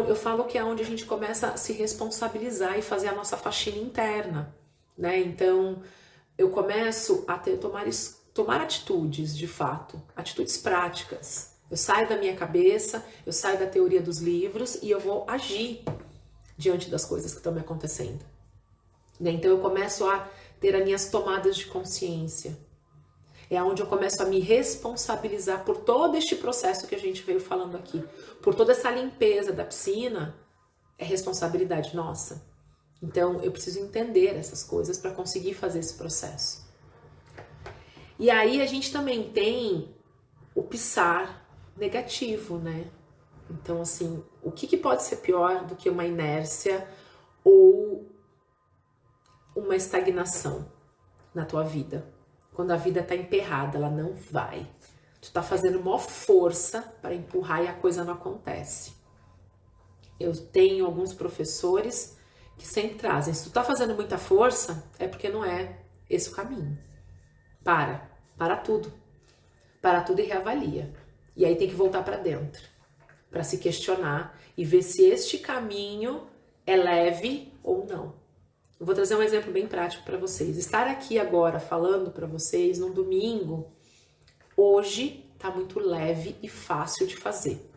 eu falo que é onde a gente começa a se responsabilizar e fazer a nossa faxina interna, né? Então, eu começo a tomar atitudes, de fato, atitudes práticas. Eu saio da minha cabeça, eu saio da teoria dos livros e eu vou agir diante das coisas que estão me acontecendo. Então eu começo a ter as minhas tomadas de consciência. É onde eu começo a me responsabilizar por todo este processo que a gente veio falando aqui. Por toda essa limpeza da piscina, é responsabilidade nossa. Então eu preciso entender essas coisas para conseguir fazer esse processo. E aí a gente também tem o psar negativo, né? Então, assim, o que pode ser pior do que uma inércia ou uma estagnação na tua vida? Quando a vida tá emperrada, ela não vai. Tu tá fazendo maior força para empurrar e a coisa não acontece. Eu tenho alguns professores que sempre trazem, se tu tá fazendo muita força, é porque não é esse o caminho. Para tudo. Para tudo e reavalia. E aí tem que voltar para dentro, para se questionar e ver se este caminho é leve ou não. Eu vou trazer um exemplo bem prático para vocês. Estar aqui agora falando para vocês num domingo, hoje tá muito leve e fácil de fazer.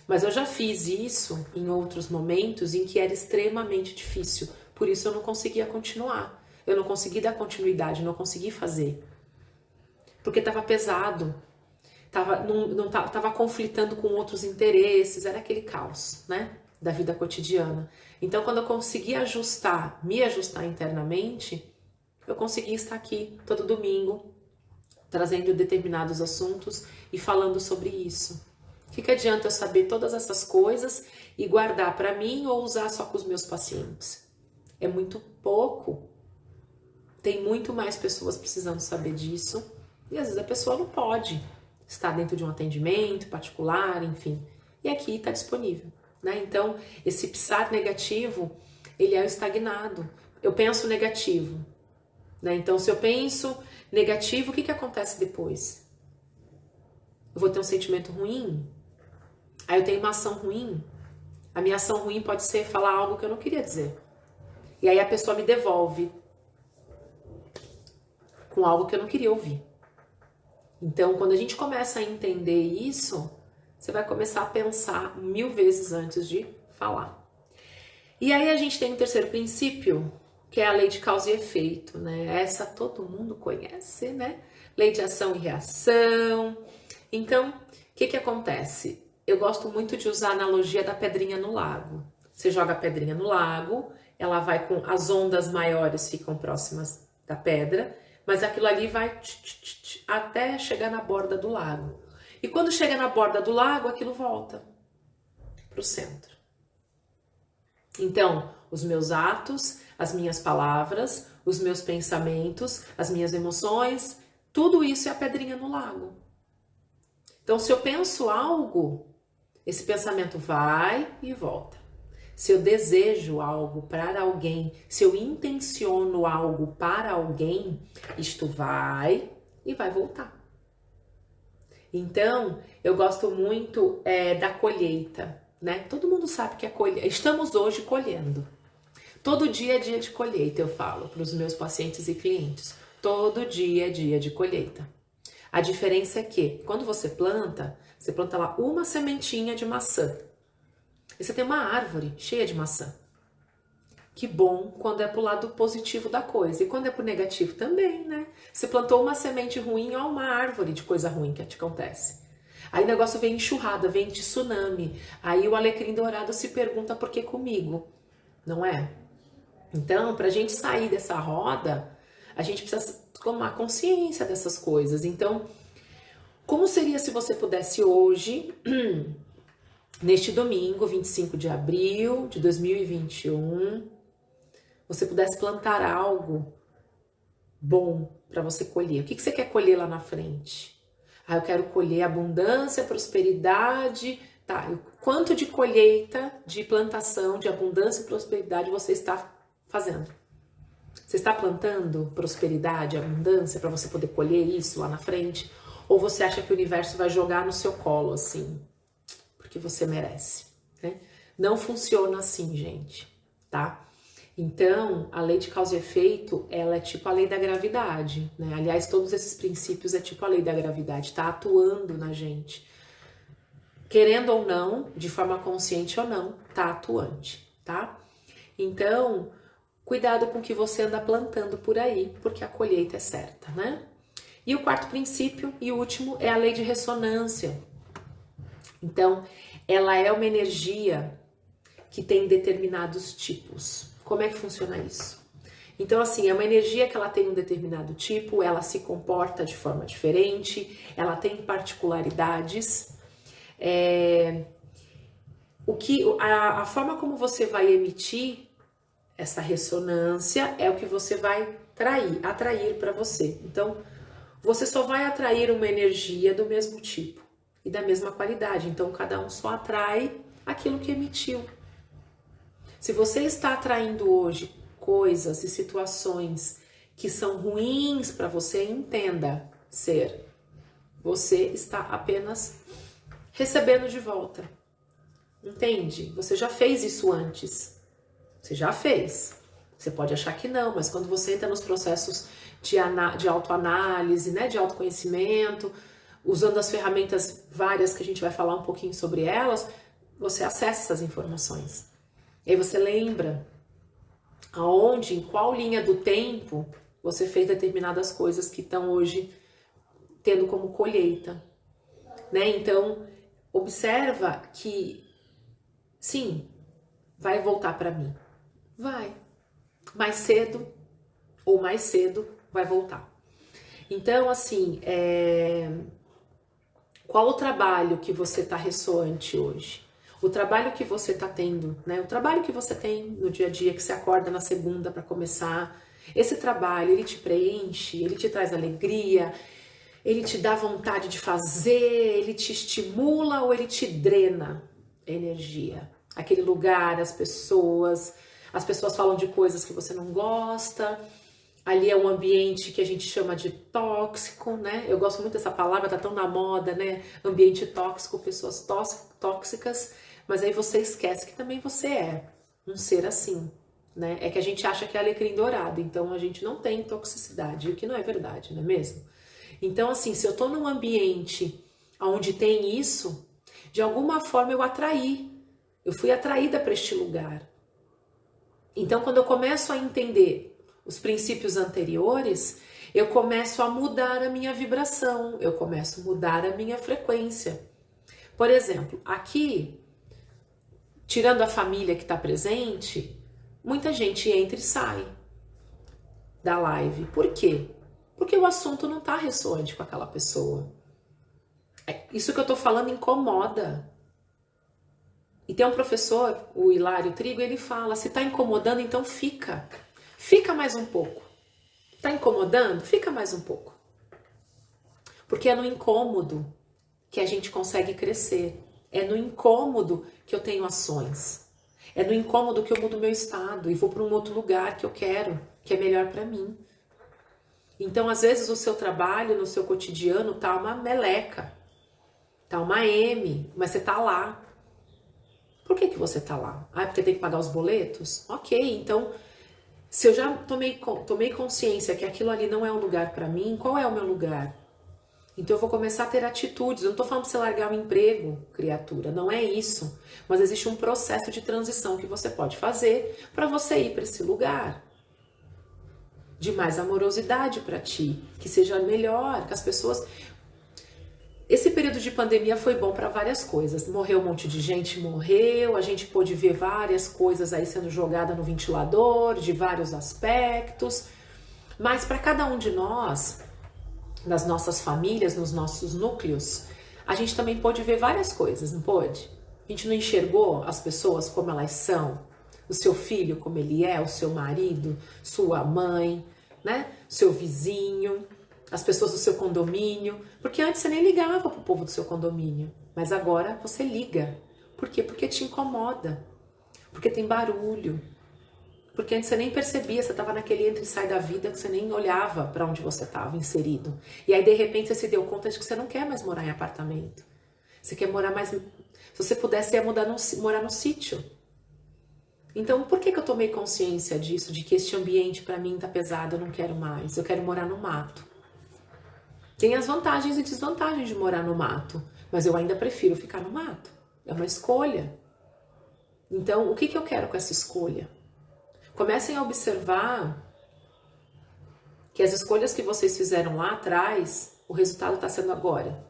Mas eu já fiz isso em outros momentos em que era extremamente difícil. Por isso eu não conseguia continuar. Eu não consegui dar continuidade, não consegui fazer. Porque estava pesado. Tava conflitando com outros interesses. Era aquele caos, né? Da vida cotidiana. Então, quando eu consegui me ajustar internamente, eu consegui estar aqui todo domingo, trazendo determinados assuntos e falando sobre isso. O que adianta eu saber todas essas coisas e guardar para mim ou usar só com os meus pacientes? É muito pouco. Tem muito mais pessoas precisando saber disso e às vezes a pessoa não pode estar dentro de um atendimento particular, enfim. E aqui está disponível, né? Então, esse psar negativo, ele é o estagnado. Eu penso negativo, né? Então, se eu penso negativo, o que acontece depois? Eu vou ter um sentimento ruim? Aí eu tenho uma ação ruim. A minha ação ruim pode ser falar algo que eu não queria dizer. E aí a pessoa me devolve com algo que eu não queria ouvir. Então, quando a gente começa a entender isso, você vai começar a pensar 1000 vezes antes de falar. E aí a gente tem o terceiro princípio, que é a lei de causa e efeito, né? Essa todo mundo conhece, né? Lei de ação e reação. Então, o que acontece? Eu gosto muito de usar a analogia da pedrinha no lago. Você joga a pedrinha no lago, ela vai com as ondas maiores ficam próximas da pedra, mas aquilo ali vai até chegar na borda do lago. E quando chega na borda do lago, aquilo volta para o centro. Então, os meus atos, as minhas palavras, os meus pensamentos, as minhas emoções, tudo isso é a pedrinha no lago. Então, se eu penso algo, esse pensamento vai e volta. Se eu desejo algo para alguém, se eu intenciono algo para alguém, isto vai e vai voltar. Então, eu gosto muito da colheita, né? Todo mundo sabe que é colheita. Estamos hoje colhendo. Todo dia é dia de colheita, eu falo para os meus pacientes e clientes. Todo dia é dia de colheita. A diferença é que, quando você planta lá uma sementinha de maçã. E você tem uma árvore cheia de maçã. Que bom quando é pro lado positivo da coisa. E quando é pro negativo também, né? Você plantou uma semente ruim, ó, uma árvore de coisa ruim que te acontece. Aí o negócio vem enxurrada, vem de tsunami. Aí o alecrim dourado se pergunta por que comigo, não é? Então, pra gente sair dessa roda, a gente precisa tomar consciência dessas coisas. Então, como seria se você pudesse hoje, neste domingo, 25 de abril de 2021, você pudesse plantar algo bom para você colher? O que você quer colher lá na frente? Eu quero colher abundância, prosperidade. Tá, quanto de colheita, de plantação, de abundância e prosperidade você está fazendo? Você está plantando prosperidade, abundância para você poder colher isso lá na frente? Ou você acha que o universo vai jogar no seu colo assim, porque você merece, né? Não funciona assim, gente, tá? Então, a lei de causa e efeito, ela é tipo a lei da gravidade, né? Aliás, todos esses princípios é tipo a lei da gravidade, tá atuando na gente. Querendo ou não, de forma consciente ou não, tá atuante, tá? Então, cuidado com o que você anda plantando por aí, porque a colheita é certa, né? E o quarto princípio e último é a lei de ressonância. Então, ela é uma energia que tem determinados tipos. Como é que funciona isso? Então, assim, é uma energia que ela tem um determinado tipo, ela se comporta de forma diferente, ela tem particularidades. A forma como você vai emitir essa ressonância é o que você vai atrair para você. Então, você só vai atrair uma energia do mesmo tipo e da mesma qualidade. Então, cada um só atrai aquilo que emitiu. Se você está atraindo hoje coisas e situações que são ruins para você, entenda ser. Você está apenas recebendo de volta. Entende? Você já fez isso antes. Você já fez. Você pode achar que não, mas quando você entra nos processos de autoanálise, né, de autoconhecimento, usando as ferramentas várias que a gente vai falar um pouquinho sobre elas, você acessa essas informações. E aí você lembra aonde, em qual linha do tempo você fez determinadas coisas que estão hoje tendo como colheita, né? Então, observa que sim, vai voltar para mim. Vai. Mais cedo ou mais cedo vai voltar. Então, assim, qual o trabalho que você está ressoante hoje? O trabalho que você está tendo, né? O trabalho que você tem no dia a dia, que você acorda na segunda para começar. Esse trabalho, ele te preenche, ele te traz alegria, ele te dá vontade de fazer, ele te estimula ou ele te drena energia? Aquele lugar, as pessoas falam de coisas que você não gosta. Ali é um ambiente que a gente chama de tóxico, né? Eu gosto muito dessa palavra, tá tão na moda, né? Ambiente tóxico, pessoas tóxicas, mas aí você esquece que também você é um ser assim, né? É que a gente acha que é alecrim dourado, então a gente não tem toxicidade, o que não é verdade, não é mesmo? Então, assim, se eu tô num ambiente onde tem isso, de alguma forma eu fui atraída para este lugar. Então, quando eu começo a entender os princípios anteriores, eu começo a mudar a minha vibração, eu começo a mudar a minha frequência. Por exemplo, aqui, tirando a família que está presente, muita gente entra e sai da live. Por quê? Porque o assunto não está ressoante com aquela pessoa. Isso que eu estou falando incomoda. E tem um professor, o Hilário Trigo, ele fala, se está incomodando, então fica. Fica mais um pouco. Tá incomodando? Fica mais um pouco. Porque é no incômodo que a gente consegue crescer. É no incômodo que eu tenho ações. É no incômodo que eu mudo meu estado e vou para um outro lugar que eu quero, que é melhor para mim. Então, às vezes, o seu trabalho, no seu cotidiano, tá uma meleca. Tá uma M, mas você tá lá. Por que você tá lá? Ah, porque tem que pagar os boletos? Ok, então... Se eu já tomei consciência que aquilo ali não é um lugar para mim, qual é o meu lugar? Então eu vou começar a ter atitudes. Eu não estou falando para você largar o emprego, criatura, não é isso. Mas existe um processo de transição que você pode fazer para você ir para esse lugar. De mais amorosidade para ti, que seja melhor, que as pessoas... Esse período de pandemia foi bom para várias coisas. Morreu um monte de gente, morreu. A gente pôde ver várias coisas aí sendo jogada no ventilador, de vários aspectos. Mas para cada um de nós, nas nossas famílias, nos nossos núcleos, a gente também pôde ver várias coisas, não pôde? A gente não enxergou as pessoas como elas são, o seu filho como ele é, o seu marido, sua mãe, né? Seu vizinho, as pessoas do seu condomínio, porque antes você nem ligava pro povo do seu condomínio, mas agora você liga. Por quê? Porque te incomoda, porque tem barulho, porque antes você nem percebia, você estava naquele entra e sai da vida que você nem olhava para onde você estava inserido. E aí de repente você se deu conta de que você não quer mais morar em apartamento. Você quer morar mais... Se você pudesse, ia morar no sítio. Então, por que eu tomei consciência disso, de que este ambiente para mim tá pesado, eu não quero mais, eu quero morar no mato? Tem as vantagens e desvantagens de morar no mato, mas eu ainda prefiro ficar no mato. É uma escolha. Então, o que eu quero com essa escolha? Comecem a observar que as escolhas que vocês fizeram lá atrás, o resultado está sendo agora.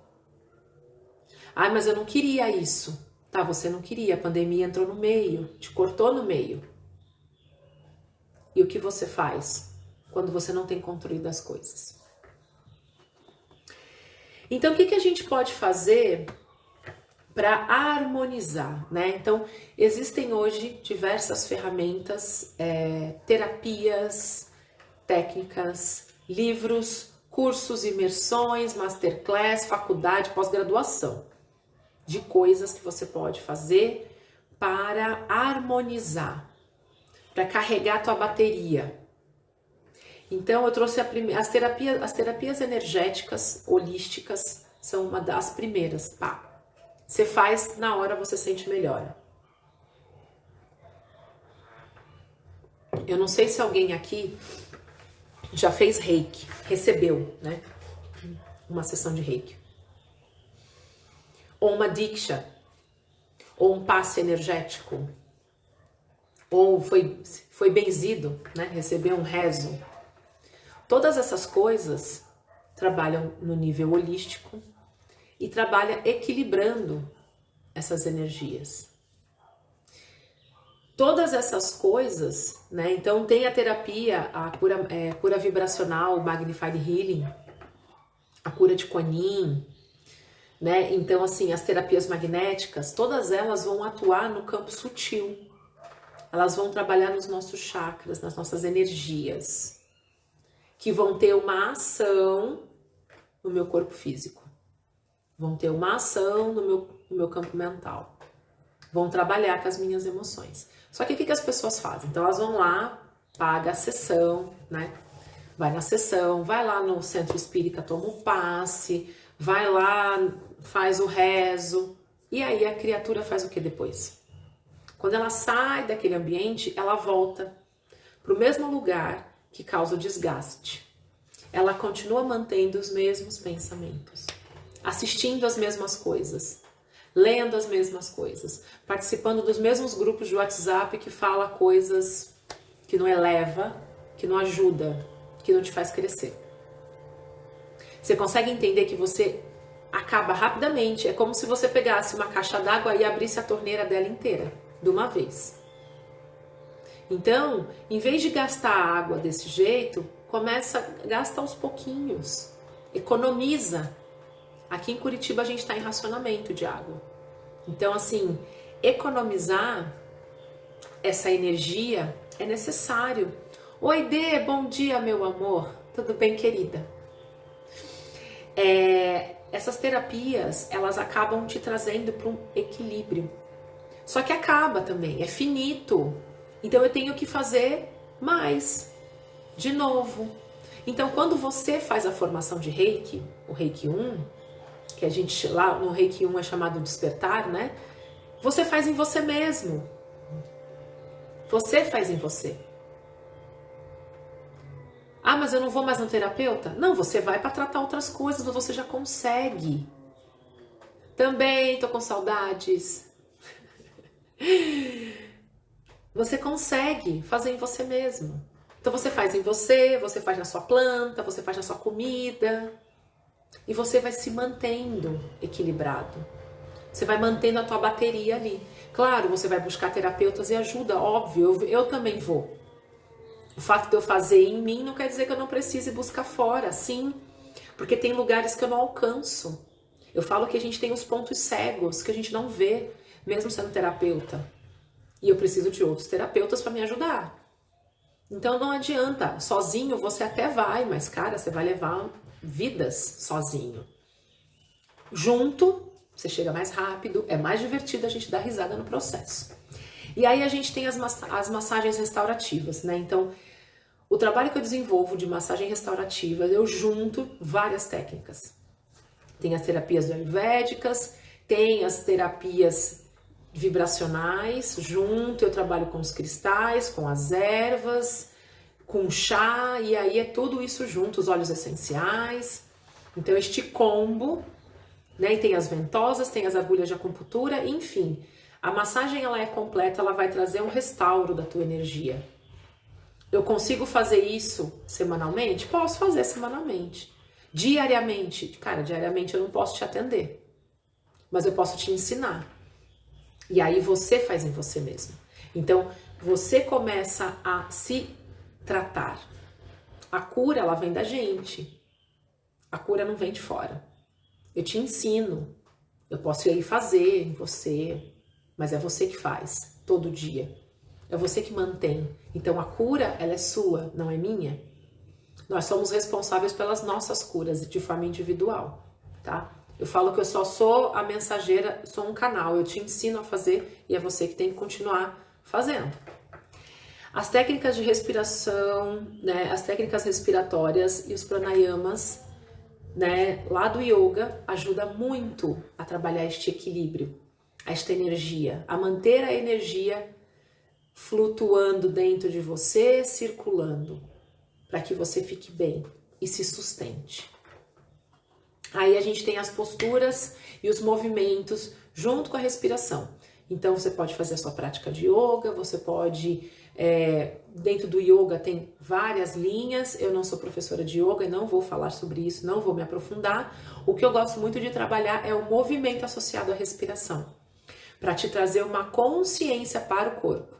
Ah, mas eu não queria isso. Tá, você não queria, a pandemia entrou no meio, te cortou no meio. e o que você faz quando você não tem controle das coisas. Então, o que a gente pode fazer para harmonizar, né? Então, existem hoje diversas ferramentas, terapias, técnicas, livros, cursos, imersões, masterclass, faculdade, pós-graduação, de coisas que você pode fazer para harmonizar, para carregar a tua bateria. Então, eu trouxe as terapias energéticas, holísticas, são uma das primeiras, pá. Você faz, na hora você sente melhor. Eu não sei se alguém aqui já fez reiki, recebeu, né? Uma sessão de reiki. Ou uma diksha, ou um passe energético, ou foi benzido, né? Recebeu um rezo. Todas essas coisas trabalham no nível holístico e trabalha equilibrando essas energias. Todas essas coisas, né? Então tem a terapia, a cura vibracional, o Magnified Healing, a cura de Kuan Yin, né? Então assim, as terapias magnéticas, todas elas vão atuar no campo sutil. Elas vão trabalhar nos nossos chakras, nas nossas energias, que vão ter uma ação no meu corpo físico. Vão ter uma ação no meu campo mental. Vão trabalhar com as minhas emoções. Só que o que as pessoas fazem? Então elas vão lá, paga a sessão, né? Vai na sessão, vai lá no centro espírita, toma o passe, vai lá, faz o rezo. E aí a criatura faz o que depois? Quando ela sai daquele ambiente, ela volta para o mesmo lugar que causa o desgaste. Ela continua mantendo os mesmos pensamentos, assistindo as mesmas coisas, lendo as mesmas coisas, participando dos mesmos grupos de WhatsApp que fala coisas que não eleva, que não ajuda, que não te faz crescer. Você consegue entender que você acaba rapidamente, é como se você pegasse uma caixa d'água e abrisse a torneira dela inteira, de uma vez. Então, em vez de gastar água desse jeito, gasta aos pouquinhos, economiza. Aqui em Curitiba a gente está em racionamento de água. Então, assim, economizar essa energia é necessário. Oi, Dê, bom dia, meu amor. Tudo bem, querida? Essas terapias, elas acabam te trazendo para um equilíbrio. Só que acaba também, é finito. Então, eu tenho que fazer mais, de novo. Então, quando você faz a formação de Reiki, o Reiki 1, que a gente lá no Reiki 1 é chamado despertar, né? Você faz em você mesmo. Você faz em você. Ah, mas eu não vou mais no terapeuta? Não, você vai para tratar outras coisas, mas você já consegue. Também tô com saudades. Você consegue fazer em você mesmo. Então você faz em você, você faz na sua planta, você faz na sua comida. E você vai se mantendo equilibrado. Você vai mantendo a tua bateria ali. Claro, você vai buscar terapeutas e ajuda, óbvio, eu também vou. O fato de eu fazer em mim não quer dizer que eu não precise buscar fora, sim. Porque tem lugares que eu não alcanço. Eu falo que a gente tem os pontos cegos que a gente não vê, mesmo sendo terapeuta. E eu preciso de outros terapeutas para me ajudar. Então não adianta, sozinho você até vai, mas cara, você vai levar vidas sozinho. Junto, você chega mais rápido, é mais divertido, a gente dá risada no processo. E aí a gente tem as massagens restaurativas, né? Então, o trabalho que eu desenvolvo de massagem restaurativa, eu junto várias técnicas. Tem as terapias ayurvédicas, tem as terapias vibracionais, junto eu trabalho com os cristais, com as ervas, com chá, e aí é tudo isso junto, os óleos essenciais. Então este combo, né, e tem as ventosas, tem as agulhas de acupuntura, enfim. A massagem ela é completa, ela vai trazer um restauro da tua energia. Eu consigo fazer isso semanalmente? Posso fazer semanalmente. Diariamente? Cara, diariamente eu não posso te atender, mas eu posso te ensinar. E aí você faz em você mesmo. Então, você começa a se tratar. A cura, ela vem da gente. A cura não vem de fora. Eu te ensino. Eu posso ir aí fazer em você, mas é você que faz todo dia. É você que mantém. Então a cura, ela é sua, não é minha. Nós somos responsáveis pelas nossas curas de forma individual, tá? Eu falo que eu só sou a mensageira, sou um canal, eu te ensino a fazer e é você que tem que continuar fazendo. As técnicas de respiração, né, as técnicas respiratórias e os pranayamas, né, lá do yoga, ajuda muito a trabalhar este equilíbrio, esta energia, a manter a energia flutuando dentro de você, circulando, para que você fique bem e se sustente. Aí a gente tem as posturas e os movimentos junto com a respiração. Então você pode fazer a sua prática de yoga, você pode, dentro do yoga tem várias linhas, eu não sou professora de yoga e não vou falar sobre isso, não vou me aprofundar. O que eu gosto muito de trabalhar é o movimento associado à respiração, para te trazer uma consciência para o corpo.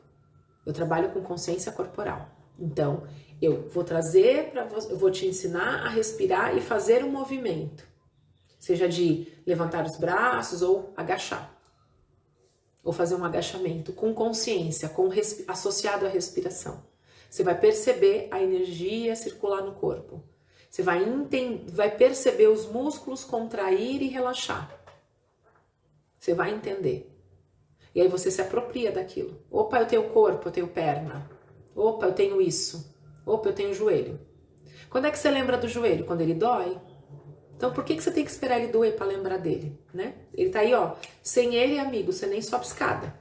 Eu trabalho com consciência corporal. Então, eu vou trazer para você, eu vou te ensinar a respirar e fazer um movimento, seja de levantar os braços ou agachar, ou fazer um agachamento com consciência, associado à respiração. Você vai perceber a energia circular no corpo. Você vai perceber os músculos contrair e relaxar. Você vai entender. E aí você se apropria daquilo. Opa, eu tenho corpo, eu tenho perna. Opa, eu tenho isso. Opa, eu tenho joelho. Quando é que você lembra do joelho? Quando ele dói? Então por que você tem que esperar ele doer para lembrar dele, né? Ele tá aí, ó. Sem ele, amigo, você nem sobe escada.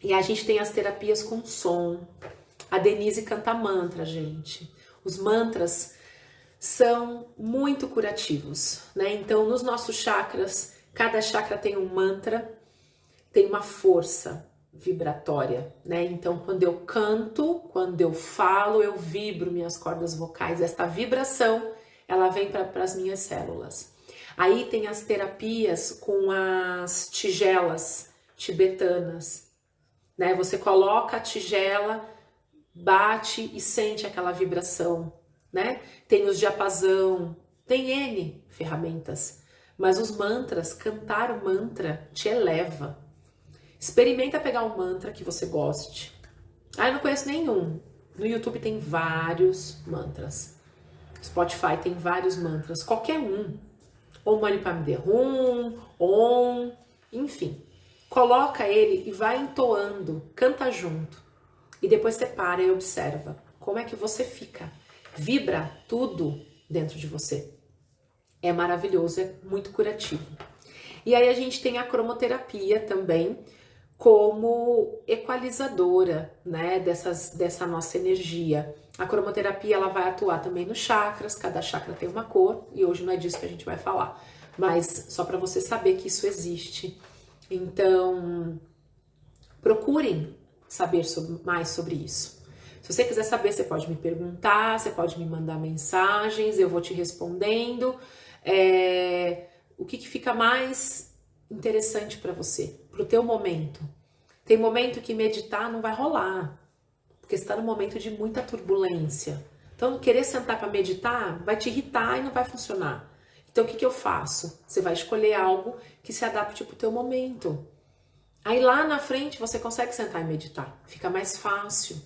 E a gente tem as terapias com som. A Denise canta mantra, gente. Os mantras são muito curativos, né? Então nos nossos chakras, cada chakra tem um mantra, tem uma força vibratória, né? Então quando eu canto, quando eu falo, eu vibro minhas cordas vocais. Esta vibração, ela vem para as minhas células. Aí tem as terapias com as tigelas tibetanas, né? Você coloca a tigela, bate e sente aquela vibração, né? Tem os diapasão, tem N ferramentas, mas os mantras, cantar o mantra te eleva. Experimenta pegar um mantra que você goste. Ah, eu não conheço nenhum. No YouTube tem vários mantras. Spotify tem vários mantras. Qualquer um. Om Mani Padme Hum, Om, enfim. Coloca ele e vai entoando. Canta junto. E depois você para e observa como é que você fica. Vibra tudo dentro de você. É maravilhoso, é muito curativo. E aí a gente tem a cromoterapia também, como equalizadora, né, dessa nossa energia. A cromoterapia, ela vai atuar também nos chakras, cada chakra tem uma cor, e hoje não é disso que a gente vai falar, mas só para você saber que isso existe. Então, procurem saber mais sobre isso. Se você quiser saber, você pode me perguntar, você pode me mandar mensagens, eu vou te respondendo. O que fica mais interessante para você, para o teu momento. Tem momento que meditar não vai rolar, porque você está num momento de muita turbulência. Então, querer sentar para meditar vai te irritar e não vai funcionar. Então, o que eu faço? Você vai escolher algo que se adapte para o teu momento. Aí lá na frente você consegue sentar e meditar, fica mais fácil.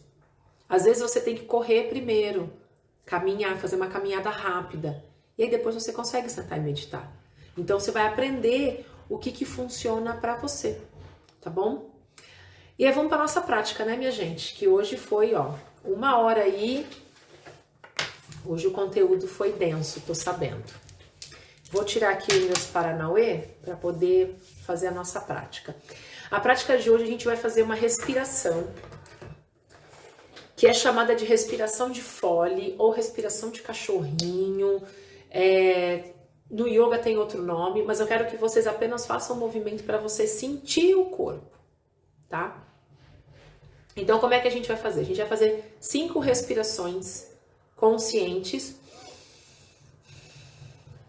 Às vezes você tem que correr primeiro, caminhar, fazer uma caminhada rápida, e aí depois você consegue sentar e meditar. Então você vai aprender o que funciona para você, tá bom? E aí vamos para nossa prática, né, minha gente? Que hoje foi, ó, 1 hora aí. Hoje o conteúdo foi denso, tô sabendo. Vou tirar aqui os meus paranauê para poder fazer a nossa prática. A prática de hoje a gente vai fazer uma respiração, que é chamada de respiração de Foley ou respiração de cachorrinho. No yoga tem outro nome, mas eu quero que vocês apenas façam um movimento para você sentir o corpo, tá? Então, como é que a gente vai fazer? A gente vai fazer 5 respirações conscientes.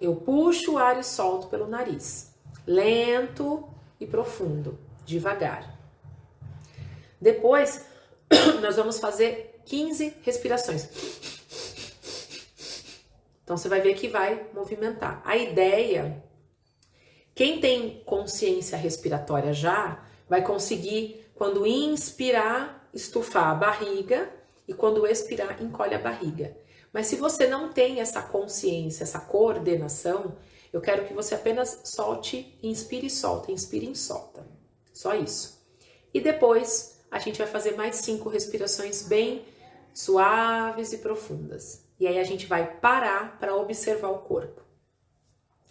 Eu puxo o ar e solto pelo nariz. Lento e profundo, devagar. Depois, nós vamos fazer 15 respirações. Então você vai ver que vai movimentar. A ideia, quem tem consciência respiratória já, vai conseguir, quando inspirar, estufar a barriga e quando expirar, encolhe a barriga. Mas se você não tem essa consciência, essa coordenação, eu quero que você apenas solte, inspire e solta, inspire e solta. Só isso. E depois a gente vai fazer mais 5 respirações bem suaves e profundas. E aí a gente vai parar para observar o corpo.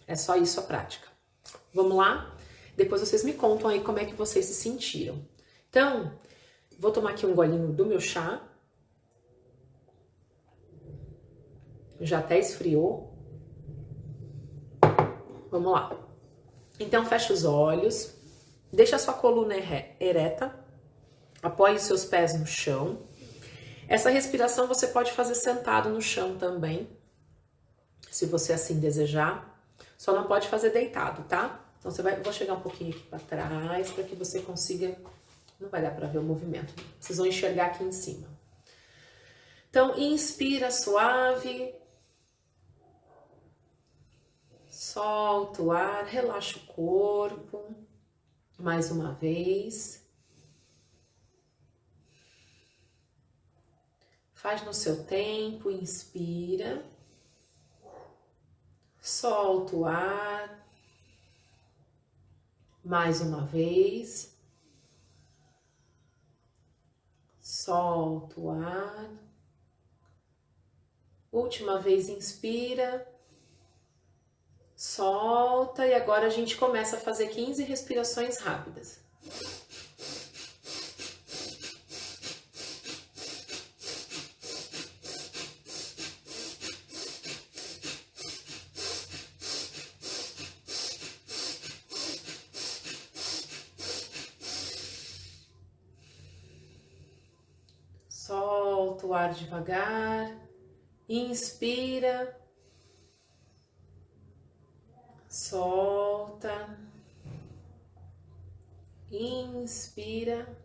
É só isso a prática. Vamos lá? Depois vocês me contam aí como é que vocês se sentiram. Então, vou tomar aqui um golinho do meu chá. Já até esfriou. Vamos lá. Então, fecha os olhos. Deixa a sua coluna ereta. Apoie os seus pés no chão. Essa respiração você pode fazer sentado no chão também, se você assim desejar. Só não pode fazer deitado, tá? Então vou chegar um pouquinho aqui para trás para que você consiga. Não vai dar para ver o movimento. Vocês vão enxergar aqui em cima. Então, inspira suave. Solta o ar, relaxa o corpo. Mais uma vez. Faz no seu tempo, inspira. Solta o ar. Mais uma vez. Solta o ar. Última vez, inspira. Solta e agora a gente começa a fazer 15 respirações rápidas. Solta o ar devagar, inspira, solta, inspira,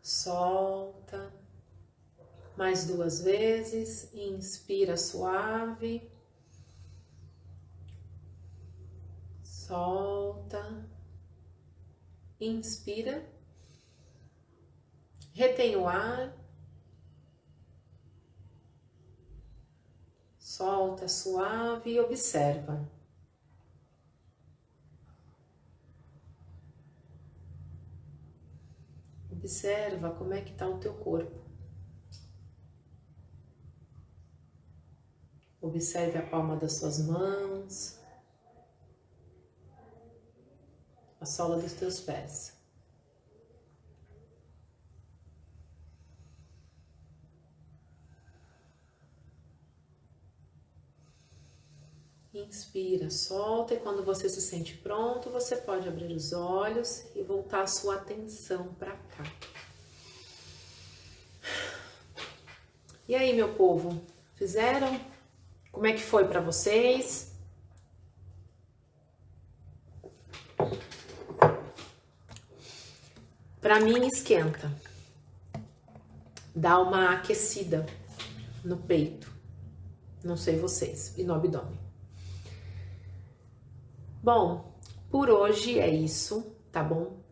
solta, mais 2 vezes, inspira suave, solta, inspira. Retém o ar, solta suave e observa. Observa como é que está o teu corpo. Observe a palma das suas mãos, a sola dos teus pés. Inspira, solta e quando você se sente pronto, você pode abrir os olhos e voltar a sua atenção para cá. E aí, meu povo, fizeram? Como é que foi para vocês? Para mim esquenta. Dá uma aquecida no peito. Não sei vocês, e no abdômen. Bom, por hoje é isso, tá bom?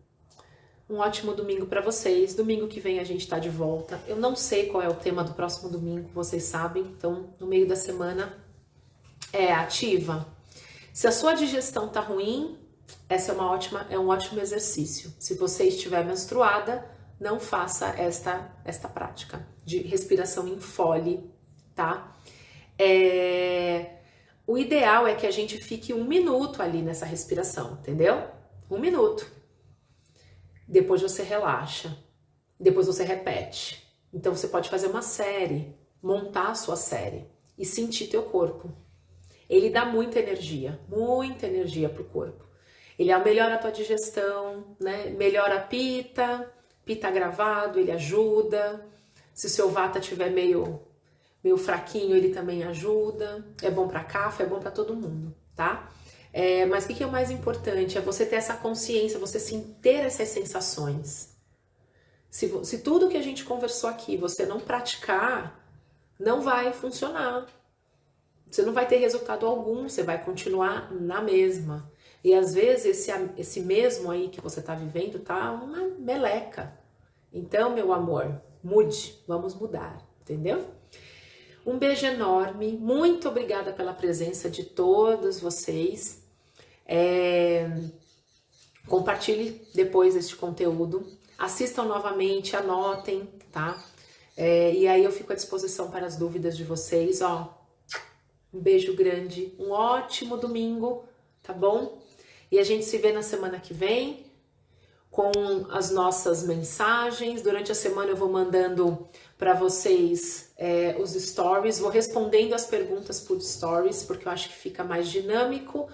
Um ótimo domingo para vocês. Domingo que vem a gente tá de volta. Eu não sei qual é o tema do próximo domingo, vocês sabem. Então, no meio da semana é ativa. Se a sua digestão tá ruim, essa é um ótimo exercício. Se você estiver menstruada, não faça esta prática de respiração em fole, tá? O ideal é que a gente fique 1 minuto ali nessa respiração, entendeu? 1 minuto. Depois você relaxa. Depois você repete. Então você pode fazer uma série, montar a sua série e sentir teu corpo. Ele dá muita energia pro corpo. Ele melhora a tua digestão, né? Melhora a pita gravado, ele ajuda. Se o seu vata estiver meio fraquinho, ele também ajuda. É bom para kapha, é bom para todo mundo, tá? Mas o que é o mais importante? É você ter essa consciência, você sim ter essas sensações. Se tudo que a gente conversou aqui você não praticar, não vai funcionar. Você não vai ter resultado algum, você vai continuar na mesma. E às vezes esse mesmo aí que você tá vivendo tá uma meleca. Então, meu amor, mude, vamos mudar, entendeu? Um beijo enorme, muito obrigada pela presença de todos vocês. Compartilhe depois este conteúdo, assistam novamente, anotem, tá? E aí eu fico à disposição para as dúvidas de vocês, ó. Um beijo grande, um ótimo domingo, tá bom? E a gente se vê na semana que vem com as nossas mensagens. Durante a semana eu vou mandando para vocês os stories, vou respondendo as perguntas por stories, porque eu acho que fica mais dinâmico.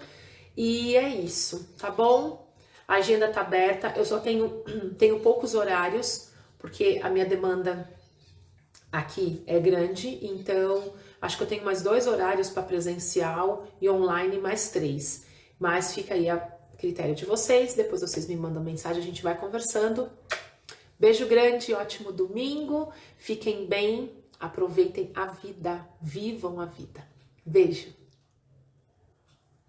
E é isso, tá bom? A agenda tá aberta, eu só tenho poucos horários, porque a minha demanda aqui é grande, então acho que eu tenho mais 2 horários para presencial e online mais 3. Mas fica aí a critério de vocês, depois vocês me mandam mensagem, a gente vai conversando. Beijo grande, ótimo domingo, fiquem bem, aproveitem a vida, vivam a vida. Beijo!